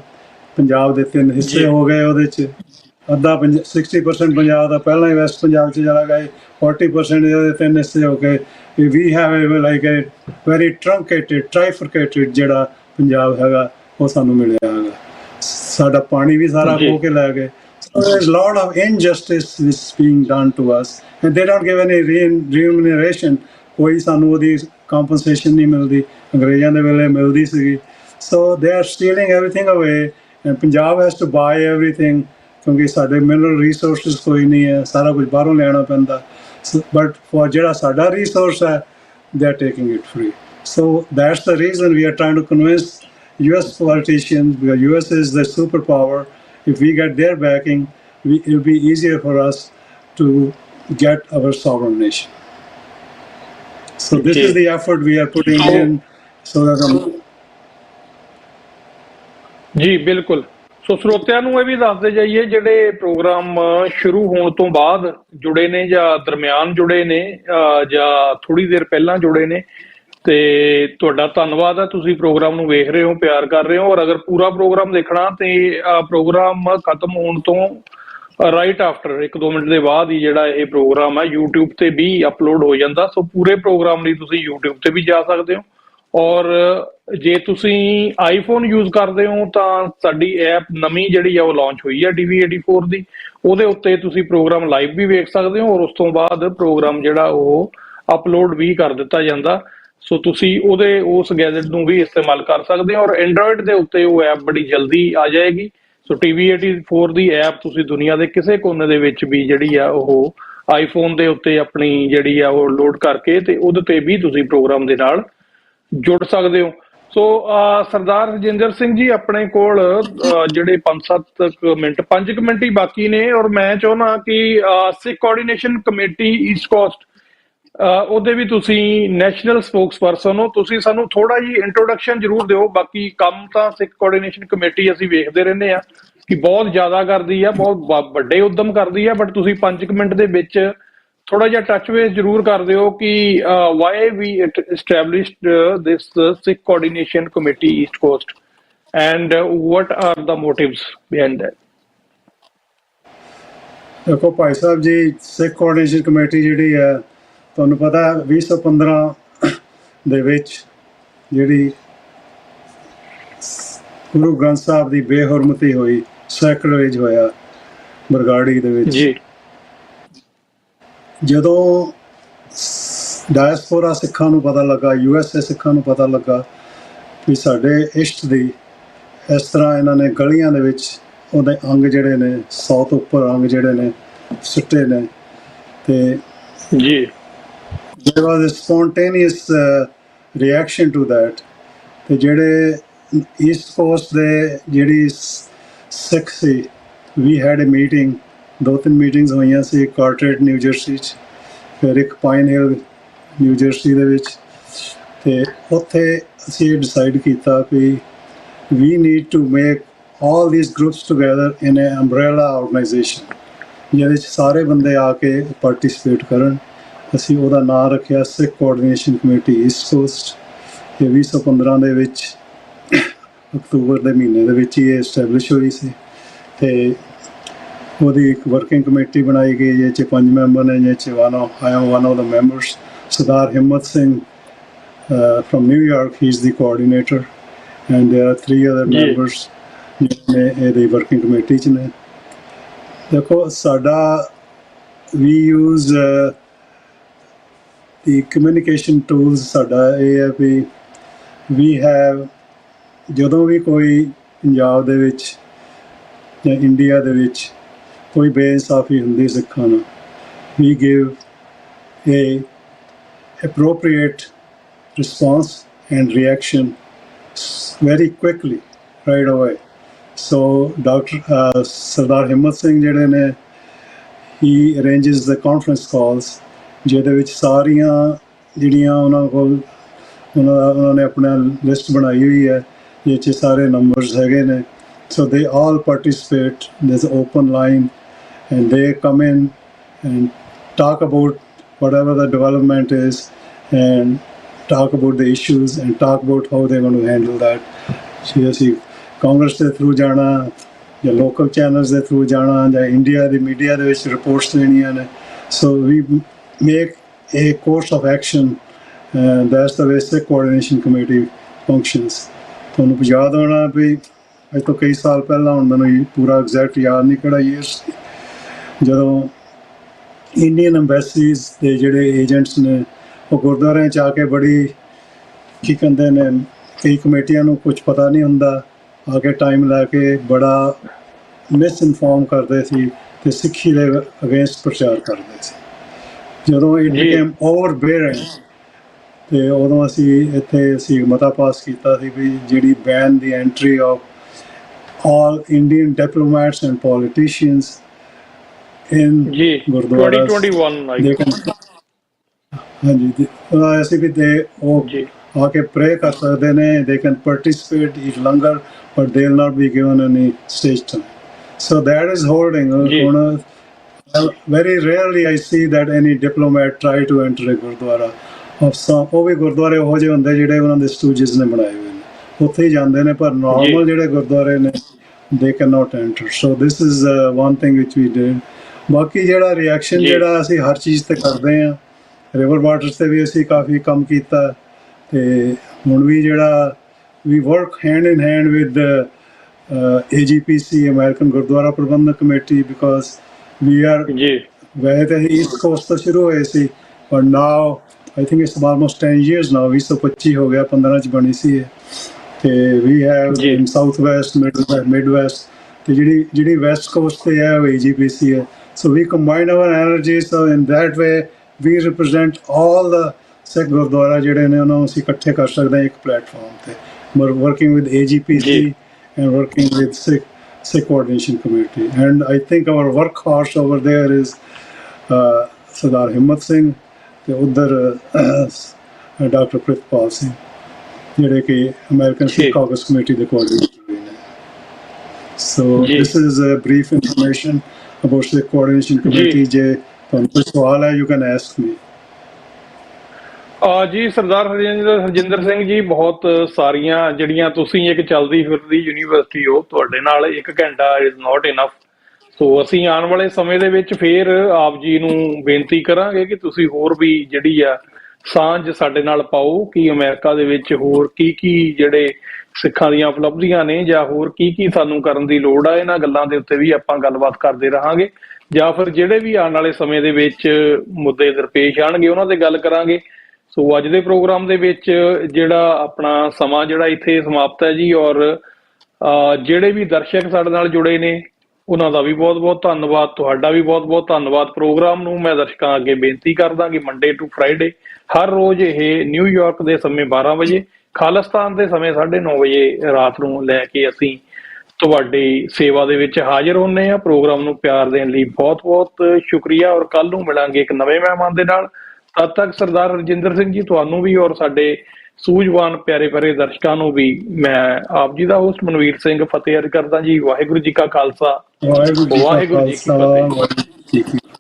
ਪੰਜਾਬ ਦੇ 3 ਹਿੱਸੇ ਹੋ ਗਏ, ਉਹਦੇ 'ਚ ਅੱਧਾ 60% ਪੰਜਾਬ ਦਾ ਪਹਿਲਾਂ ਹੀ ਵੈਸਟ ਪੰਜਾਬ 'ਚ ਚਲਾ ਗਿਆ, 40% ਇਹਦੇ 3 ਹਿੱਸੇ ਹੋ ਗਏ। We have like a very truncated, trifurcated ਜਿਹੜਾ ਪੰਜਾਬ ਹੈਗਾ ਉਹ ਸਾਨੂੰ ਮਿਲਿਆ ਹੈਗਾ। ਸਾਡਾ ਪਾਣੀ ਵੀ ਸਾਰਾ ਖੋਹ ਕੇ ਲੈ ਗਏ। So there's a lot of injustice is being done to us and they don't give any remuneration. ਕੋਈ ਸਾਨੂੰ ਉਹਦੀ compensation ਨਹੀਂ ਮਿਲਦੀ, ਅੰਗਰੇਜ਼ਾਂ ਦੇ ਵੇਲੇ ਮਿਲਦੀ ਸੀਗੀ। So they are stealing everything away and Punjab has to buy everything ਕਿਉਂਕਿ ਸਾਡੇ mineral resources ਕੋਈ ਨਹੀਂ ਹੈ, ਸਾਰਾ ਕੁਝ ਬਾਹਰੋਂ ਲੈਣਾ ਪੈਂਦਾ। But for ਜਿਹੜਾ ਸਾਡਾ resource ਹੈ, they are taking it free. So that's the reason we are trying to convince US politicians, because US is the superpower. If we get their backing, it will be easier for us to get our sovereign nation. So this is the effort we are putting in so that ਜੀ ਬਿਲਕੁਲ। ਸੋ ਸਰੋਤਿਆਂ ਨੂੰ ਇਹ ਵੀ ਦੱਸਦੇ ਜਾਈਏ, ਜਿਹੜੇ programme ਸ਼ੁਰੂ ਹੋਣ ਤੋਂ ਬਾਅਦ ਜੁੜੇ ਨੇ ਜਾਂ ਦਰਮਿਆਨ ਜੁੜੇ ਨੇ ਜਾਂ ਥੋੜੀ ਦੇਰ ਪਹਿਲਾਂ ਜੁੜੇ ਨੇ, ਤੇ ਤੁਹਾਡਾ ਧੰਨਵਾਦ ਹੈ। ਤੁਸੀਂ ਪ੍ਰੋਗਰਾਮ ਨੂੰ ਵੇਖ ਰਹੇ ਹੋ, ਪਿਆਰ ਕਰ ਰਹੇ ਹੋ। ਔਰ ਅਗਰ ਪੂਰਾ ਪ੍ਰੋਗਰਾਮ ਦੇਖਣਾ ਤੇ ਪ੍ਰੋਗਰਾਮ ਖਤਮ ਹੋਣ ਤੋਂ ਰਾਈਟ ਆਫਟਰ 1-2 ਮਿੰਟ ਦੇ ਬਾਅਦ ਹੀ ਜਿਹੜਾ ਇਹ ਪ੍ਰੋਗਰਾਮ ਹੈ YouTube ਤੇ ਵੀ ਅਪਲੋਡ ਹੋ ਜਾਂਦਾ। ਸੋ ਪੂਰੇ ਪ੍ਰੋਗਰਾਮ ਲਈ ਤੁਸੀਂ YouTube ਤੇ ਵੀ ਜਾ ਸਕਦੇ ਹੋ। ਔਰ ਜੇ ਤੁਸੀਂ ਆਈਫੋਨ ਯੂਜ਼ ਕਰਦੇ ਹੋ ਤਾਂ ਸਾਡੀ ਐਪ ਨਵੀਂ ਜਿਹੜੀ ਆ ਉਹ ਲਾਂਚ ਹੋਈ ਆ TV84 ਦੀ, ਉਹਦੇ ਉੱਤੇ ਤੁਸੀਂ ਪ੍ਰੋਗਰਾਮ ਲਾਈਵ ਵੀ ਵੇਖ ਸਕਦੇ ਹੋ। ਔਰ ਉਸ ਤੋਂ ਬਾਅਦ ਪ੍ਰੋਗਰਾਮ ਜਿਹੜਾ ਉਹ ਅਪਲੋਡ ਵੀ ਕਰ ਦਿੱਤਾ ਜਾਂਦਾ। ਸੋ ਤੁਸੀਂ ਉਸ ਗੈਜਟ ਨੂੰ ਵੀ ਇਸਤੇਮਾਲ ਕਰ ਸਕਦੇ ਹੋ। ਔਰ ਐਂਡਰੋਇਡ ਦੇ ਉੱਤੇ ਉਹ ਐਪ ਬੜੀ ਜਲਦੀ ਆ ਜਾਏਗੀ। ਸੋ TV84 ਦੀ ਐਪ ਤੁਸੀਂ ਦੁਨੀਆ ਦੇ ਕਿਸੇ ਕੋਨੇ ਦੇ ਵਿੱਚ ਵੀ ਜਿਹੜੀ ਆ ਉਹ ਆਈਫੋਨ ਦੇ ਉੱਤੇ ਆਪਣੀ ਜਿਹੜੀ ਆ ਉਹ ਲੋਡ ਕਰਕੇ ਤੇ ਉਹਦੇ ਤੇ ਵੀ ਤੁਸੀਂ ਪ੍ਰੋਗਰਾਮ ਦੇ ਨਾਲ ਜੁੜ ਸਕਦੇ ਹੋ। ਸੋ ਸਰਦਾਰ ਰਜਿੰਦਰ ਸਿੰਘ ਜੀ, ਆਪਣੇ ਕੋਲ ਜਿਹੜੇ 5-7 ਮਿੰਟ 5 ਮਿੰਟ ਹੀ ਬਾਕੀ ਨੇ, ਔਰ ਮੈਂ ਚਾਹੁੰਦਾ ਕਿ ਸਿੱਖ ਕੋਆਰਡੀਨੇਸ਼ਨ ਕਮੇਟੀ ਈਸਟ ਕੋਸਟ ਉਹਦੇ ਵੀ ਤੁਸੀਂ ਨੈਸ਼ਨਲ ਸਪੋਕਸ ਪਰਸਨ ਹੋ, ਤੁਸੀਂ ਸਾਨੂੰ ਥੋੜਾ ਜਿਹੀ ਇੰਟਰੋਡਕਸ਼ਨ ਜ਼ਰੂਰ ਦਿਓ। ਬਾਕੀ ਕੰਮ ਤਾਂ ਸਿੱਖ ਕੋਆਰਡੀਨੇਸ਼ਨ ਕਮੇਟੀ ਅਸੀਂ ਵੇਖਦੇ ਰਹਿੰਦੇ ਆ ਕਿ ਬਹੁਤ ਜ਼ਿਆਦਾ ਕਰਦੀ ਆ, ਬਹੁਤ ਵੱਡੇ ਉਦਮ ਕਰਦੀ ਆ, ਬਟ ਤੁਸੀਂ 5 ਮਿੰਟ ਦੇ ਵਿੱਚ ਥੋੜਾ ਜਿਹਾ ਟੱਚ ਬੇਸ ਜ਼ਰੂਰ ਕਰ ਦਿਓ ਕਿ why we established this Sikh coordination committee East Coast and what are the motives behind that? ਦੇਖੋ ਭਾਈ ਸਾਹਿਬ ਜੀ, ਸਿੱਖ ਕੋਆਰਡੀਨੇਸ਼ਨ ਕਮੇਟੀ ਜਿਹੜੀ ਹੈ, ਤੁਹਾਨੂੰ ਪਤਾ ਹੈ 2015 ਦੇ ਵਿੱਚ ਜਿਹੜੀ ਗੁਰੂ ਗ੍ਰੰਥ ਸਾਹਿਬ ਦੀ ਬੇਹਰਮਤੀ ਹੋਈ, ਸੈਕਰੇਜ ਹੋਇਆ ਬਰਗਾੜੀ ਦੇ ਵਿੱਚ ਜੀ। ਜਦੋਂ ਡਾਇਸਪੋਰਾ ਸਿੱਖਾਂ ਨੂੰ ਪਤਾ ਲੱਗਾ, USA ਸਿੱਖਾਂ ਨੂੰ ਪਤਾ ਲੱਗਾ ਵੀ ਸਾਡੇ ਇਸ਼ਟ ਦੀ ਇਸ ਤਰ੍ਹਾਂ ਇਹਨਾਂ ਨੇ ਗਲੀਆਂ ਦੇ ਵਿੱਚ ਉਹਦੇ ਅੰਗ ਜਿਹੜੇ ਨੇ 100 ਤੋਂ ਉੱਪਰ ਅੰਗ ਜਿਹੜੇ ਨੇ ਸੁੱਟੇ ਨੇ, ਤੇ ਜੀ there was a spontaneous reaction to that। ਤੇ ਜਿਹੜੇ ਈਸਟ ਕੋਸਟ ਦੇ ਜਿਹੜੀ ਸਿੱਖ ਸੀ, we had a meeting, 2-3 meetings ਹੋਈਆਂ ਸੀ, ਕਾਰਟਰੇਟ ਨਿਊ ਜਰਸੀ 'ਚ, ਫਿਰ ਇੱਕ ਪਾਈਨ ਹਿਲ ਨਿਊ ਜਰਸੀ ਦੇ ਵਿੱਚ, ਤੇ ਉੱਥੇ ਅਸੀਂ ਇਹ ਡਿਸਾਈਡ ਕੀਤਾ ਕਿ we need to make all these groups together in an umbrella organization ਜਿਹਦੇ 'ਚ ਸਾਰੇ ਬੰਦੇ ਆ ਕੇ ਪਾਰਟੀਸਪੇਟ ਕਰਨ। ਅਸੀਂ ਉਹਦਾ ਨਾਂ ਰੱਖਿਆ ਸਿੱਖ ਕੋਆਰਡੀਨੇਸ਼ਨ ਕਮੇਟੀ ਈਸਟ ਕੋਸਟ। ਇਹ 2015 ਦੇ ਵਿੱਚ ਅਕਤੂਬਰ ਦੇ ਮਹੀਨੇ ਦੇ ਵਿੱਚ ਹੀ ਇਹ ਐਸਟੈਬਲਿਸ਼ ਹੋਈ ਸੀ, ਤੇ ਉਹਦੀ ਇੱਕ ਵਰਕਿੰਗ ਕਮੇਟੀ ਬਣਾਈ ਗਈ ਜਿਹਦੇ 'ਚ 5 ਮੈਂਬਰ ਨੇ, ਜਿਹਦੇ 'ਚ one of the members Sardar Himmat Singh from New York, he is the coordinator, and there are 3 other members ਜਿਹੜੇ ਇਹਦੀ ਵਰਕਿੰਗ ਕਮੇਟੀ 'ਚ ਨੇ। ਦੇਖੋ ਸਾਡਾ we use the communication tools ਸਾਡਾ ਇਹ ਹੈ ਵੀ we have, ਜਦੋਂ ਵੀ ਕੋਈ ਪੰਜਾਬ ਦੇ ਵਿੱਚ ਜਾਂ ਇੰਡੀਆ ਦੇ ਵਿੱਚ ਕੋਈ ਬੇਇਨਸਾਫੀ ਹੁੰਦੀ ਸਿੱਖਾਂ ਨਾਲ, we give a appropriate response and reaction very quickly, right away। So Dr. Sardar Himmat Singh ਜਿਹੜੇ ਨੇ, he arranges the conference calls ਜਿਹਦੇ ਵਿੱਚ ਸਾਰੀਆਂ ਜਿਹੜੀਆਂ ਉਹਨਾਂ ਕੋਲ ਉਹਨਾਂ ਨੇ ਆਪਣਾ ਲਿਸਟ ਬਣਾਈ ਹੋਈ ਹੈ, ਜਿਹਦੇ 'ਚ ਸਾਰੇ ਨੰਬਰਸ ਹੈਗੇ ਨੇ। So they all participate, there's an open line, and they come in and talk about whatever the development is and talk about the issues and talk about how they're going to handle that। ਜੇ ਅਸੀਂ ਕਾਂਗਰਸ ਦੇ through ਜਾਣਾ ਜਾਂ local channels ਦੇ through ਜਾਣਾ ਜਾਂ India ਦੀ media ਦੇ ਵਿੱਚ ਰਿਪੋਰਟਸ ਦੇਣੀਆਂ ਨੇ, ਸੋ ਵੀ make a course of action, and that's the way Sikh coordination committee functions। ਤੁਹਾਨੂੰ ਯਾਦ ਹੋਣਾ ਵੀ ਅੱਜ ਤੋਂ ਕਈ ਸਾਲ ਪਹਿਲਾਂ, ਹੁਣ ਮੈਨੂੰ ਪੂਰਾ ਐਗਜ਼ੈਕਟ ਯਾਦ ਨਹੀਂ ਕਿਹੜਾ ਈਅਰ ਸੀ, ਜਦੋਂ ਇੰਡੀਅਨ ਐਮਬੈਸੀਜ਼ ਦੇ ਜਿਹੜੇ ਏਜੰਟਸ ਨੇ ਉਹ ਗੁਰਦੁਆਰਿਆਂ 'ਚ ਆ ਕੇ ਬੜੀ ਕੀ ਕਹਿੰਦੇ ਨੇ, ਕਈ ਕਮੇਟੀਆਂ ਨੂੰ ਕੁਝ ਪਤਾ ਨਹੀਂ ਹੁੰਦਾ, ਆ ਕੇ ਟਾਈਮ ਲੈ ਕੇ ਬੜਾ ਮਿਸ ਇਨਫੋਰਮ ਕਰਦੇ ਸੀ ਤੇ ਸਿੱਖੀ ਦੇ ਅਗੇਂਸਟ ਪ੍ਰਚਾਰ ਕਰਦੇ ਸੀ। ਜਦੋਂ ਇਟ ਬਿਕੇਮ ਓਵਰਬੇਅਰਿੰਗ, ਤੇ ਉਦੋਂ ਅਸੀਂ ਮਤਾ ਪਾਸ ਕੀਤਾ ਸੀ ਵੀ ਜਿਹੜੀ ban the entry of all Indian diplomats and politicians in Gurdwara 2021 ਹਾਂਜੀ, ਅਸੀਂ ਵੀ ਦੇ ਉਹ ਆ ਕੇ ਪ੍ਰੇ ਕਰ ਸਕਦੇ ਨੇ, they can participate in langar but they will not be given any stage time, so that is holding on। Very rarely I see that any diplomat try to enter a Gurdwara of some, ਉਹ ਵੀ ਗੁਰਦੁਆਰੇ ਉਹੋ ਜਿਹੇ ਹੁੰਦੇ ਜਿਹੜੇ ਉਹਨਾਂ ਦੇ ਸਟੂਜਸ ਨੇ ਬਣਾਏ ਹੋਏ ਨੇ, ਉੱਥੇ ਹੀ ਜਾਂਦੇ ਨੇ, ਪਰ ਨਾਰਮਲ ਜਿਹੜੇ ਗੁਰਦੁਆਰੇ ਨੇ they cannot enter। So this is one thing which we did। ਬਾਕੀ ਜਿਹੜਾ ਰਿਐਕਸ਼ਨ ਜਿਹੜਾ ਅਸੀਂ ਹਰ ਚੀਜ਼ ਤੇ ਕਰਦੇ ਹਾਂ, ਰਿਵਰ ਵਾਟਰਸ ਤੇ ਵੀ ਅਸੀਂ ਕਾਫੀ ਕੰਮ ਕੀਤਾ, ਤੇ ਹੁਣ ਵੀ ਜਿਹੜਾ we work hand in hand with the AGPC, American Gurdwara Prabandhak committee, because we are ਵੈਸੇ ਤਾਂ ਈਸਟ ਕੋਸਟ ਤੋਂ ਸ਼ੁਰੂ ਹੋਏ ਸੀ, but now I think it's almost 10 years now, 2025 ਹੋ ਗਿਆ, 15 'ਚ ਬਣੀ ਸੀ ਇਹ, ਤੇ we have in southwest, midwest, ਤੇ ਜਿਹੜੀ ਵੈਸਟ ਕੋਸਟ ਤੇ ਹੈ ਉਹ AGPC ਹੈ। So we combine our energies, so in that way we represent all the Sikh Gurdwara ਜਿਹੜੇ ਨੇ ਉਹਨਾਂ ਨੂੰ ਅਸੀਂ ਇਕੱਠੇ ਕਰ ਸਕਦੇ ਹਾਂ ਇੱਕ ਪਲੇਟਫਾਰਮ ਤੇ, working with AGPC and working with Sikh Coordination Committee. And I think our workhorse over there is Sardar Himmat Singh ਤੇ ਉੱਧਰ Dr. Prithpal Singh ਜਿਹੜੇ ਕਿ American Sikh Caucus Committee ਦੇ coordinator ਨੇ। So this is a brief information about Sikh Coordination Committee. ਜੇ ਤੁਹਾਨੂੰ ਕੋਈ ਸਵਾਲ ਹੈ you can ask me. ਜੀ ਸਰਦਾਰ ਹਰਜਿੰਦਰ ਸਿੰਘ ਜੀ, ਬਹੁਤ ਸਾਰੀਆਂ ਜਿਹੜੀਆਂ ਤੁਸੀਂ ਇੱਕ ਚੱਲਦੀ ਫਿਰਦੀ ਯੂਨੀਵਰਸਿਟੀ ਹੋ, ਤੁਹਾਡੇ ਨਾਲ 1 ਘੰਟਾ ਇਜ਼ ਨਾਟ ਇਨਫ। ਸੋ ਅਸੀਂ ਆਉਣ ਵਾਲੇ ਸਮੇਂ ਦੇ ਵਿੱਚ ਫੇਰ ਆਪ ਜੀ ਨੂੰ ਬੇਨਤੀ ਕਰਾਂਗੇ ਕਿ ਤੁਸੀਂ ਹੋਰ ਵੀ ਜਿਹੜੀ ਆ ਸਾਂਝ ਸਾਡੇ ਨਾਲ ਪਾਓ ਕਿ ਅਮਰੀਕਾ ਦੇ ਵਿੱਚ ਹੋਰ ਕੀ ਜਿਹੜੇ ਸਿੱਖਾਂ ਦੀਆਂ ਉਪਲਬਧੀਆਂ ਨੇ ਜਾਂ ਹੋਰ ਕੀ ਸਾਨੂੰ ਕਰਨ ਦੀ ਲੋੜ ਆ। ਇਹਨਾਂ ਗੱਲਾਂ ਦੇ ਉੱਤੇ ਵੀ ਆਪਾਂ ਗੱਲਬਾਤ ਕਰਦੇ ਰਹਾਂਗੇ, ਜਾਂ ਫਿਰ ਜਿਹੜੇ ਵੀ ਆਉਣ ਵਾਲੇ ਸਮੇਂ ਦੇ ਵਿੱਚ ਮੁੱਦੇ ਦਰਪੇਸ਼ ਆਣਗੇ ਉਹਨਾਂ ਤੇ ਗੱਲ ਕਰਾਂਗੇ। ਸੋ ਅੱਜ ਦੇ ਪ੍ਰੋਗਰਾਮ ਦੇ ਵਿੱਚ ਜਿਹੜਾ ਆਪਣਾ ਸਮਾਂ ਜਿਹੜਾ ਇੱਥੇ ਸਮਾਪਤ ਹੈ ਜੀ, ਔਰ ਜਿਹੜੇ ਵੀ ਦਰਸ਼ਕ ਸਾਡੇ ਨਾਲ ਜੁੜੇ ਨੇ ਉਹਨਾਂ ਦਾ ਵੀ ਬਹੁਤ-ਬਹੁਤ ਧੰਨਵਾਦ, ਤੁਹਾਡਾ ਵੀ ਬਹੁਤ-ਬਹੁਤ ਧੰਨਵਾਦ। ਪ੍ਰੋਗਰਾਮ ਨੂੰ ਮੈਂ ਦਰਸ਼ਕਾਂ ਅੱਗੇ ਬੇਨਤੀ ਕਰਦਾ ਕਿ ਮੰਡੇ ਟੂ ਫਰਾਈਡੇ ਹਰ ਰੋਜ਼ ਇਹ ਨਿਊਯਾਰਕ ਦੇ ਸਮੇਂ 12 ਵਜੇ, ਖਾਲਿਸਤਾਨ ਦੇ ਸਮੇਂ 9:30 ਵਜੇ ਰਾਤ ਨੂੰ ਲੈ ਕੇ ਅਸੀਂ ਤੁਹਾਡੀ ਸੇਵਾ ਦੇ ਵਿੱਚ ਹਾਜ਼ਰ ਹੁੰਦੇ ਹਾਂ। ਪ੍ਰੋਗਰਾਮ ਨੂੰ ਪਿਆਰ ਦੇਣ ਲਈ ਬਹੁਤ-ਬਹੁਤ ਸ਼ੁਕਰੀਆ, ਔਰ ਕੱਲ ਨੂੰ ਮਿਲਾਂਗੇ ਇੱਕ ਨਵੇਂ ਮਹਿਮਾਨ ਦੇ ਨਾਲ। ਤਦ ਤੱਕ ਸਰਦਾਰ ਹਰਜਿੰਦਰ ਸਿੰਘ ਜੀ, ਤੁਹਾਨੂੰ ਵੀ ਔਰ ਸਾਡੇ ਸੂਝਵਾਨ ਪਿਆਰੇ ਭਰੇ ਦਰਸ਼ਕਾਂ ਨੂੰ ਵੀ ਮੈਂ ਆਪ ਜੀ ਦਾ ਹੋਸਟ ਮਨਵੀਰ ਸਿੰਘ ਫਤਿਹ ਕਰਦਾ ਜੀ। ਵਾਹਿਗੁਰੂ ਜੀ ਕਾ ਖਾਲਸਾ, ਵਾਹਿਗੁਰੂ ਜੀ ਕੀ ਫਤਿਹ।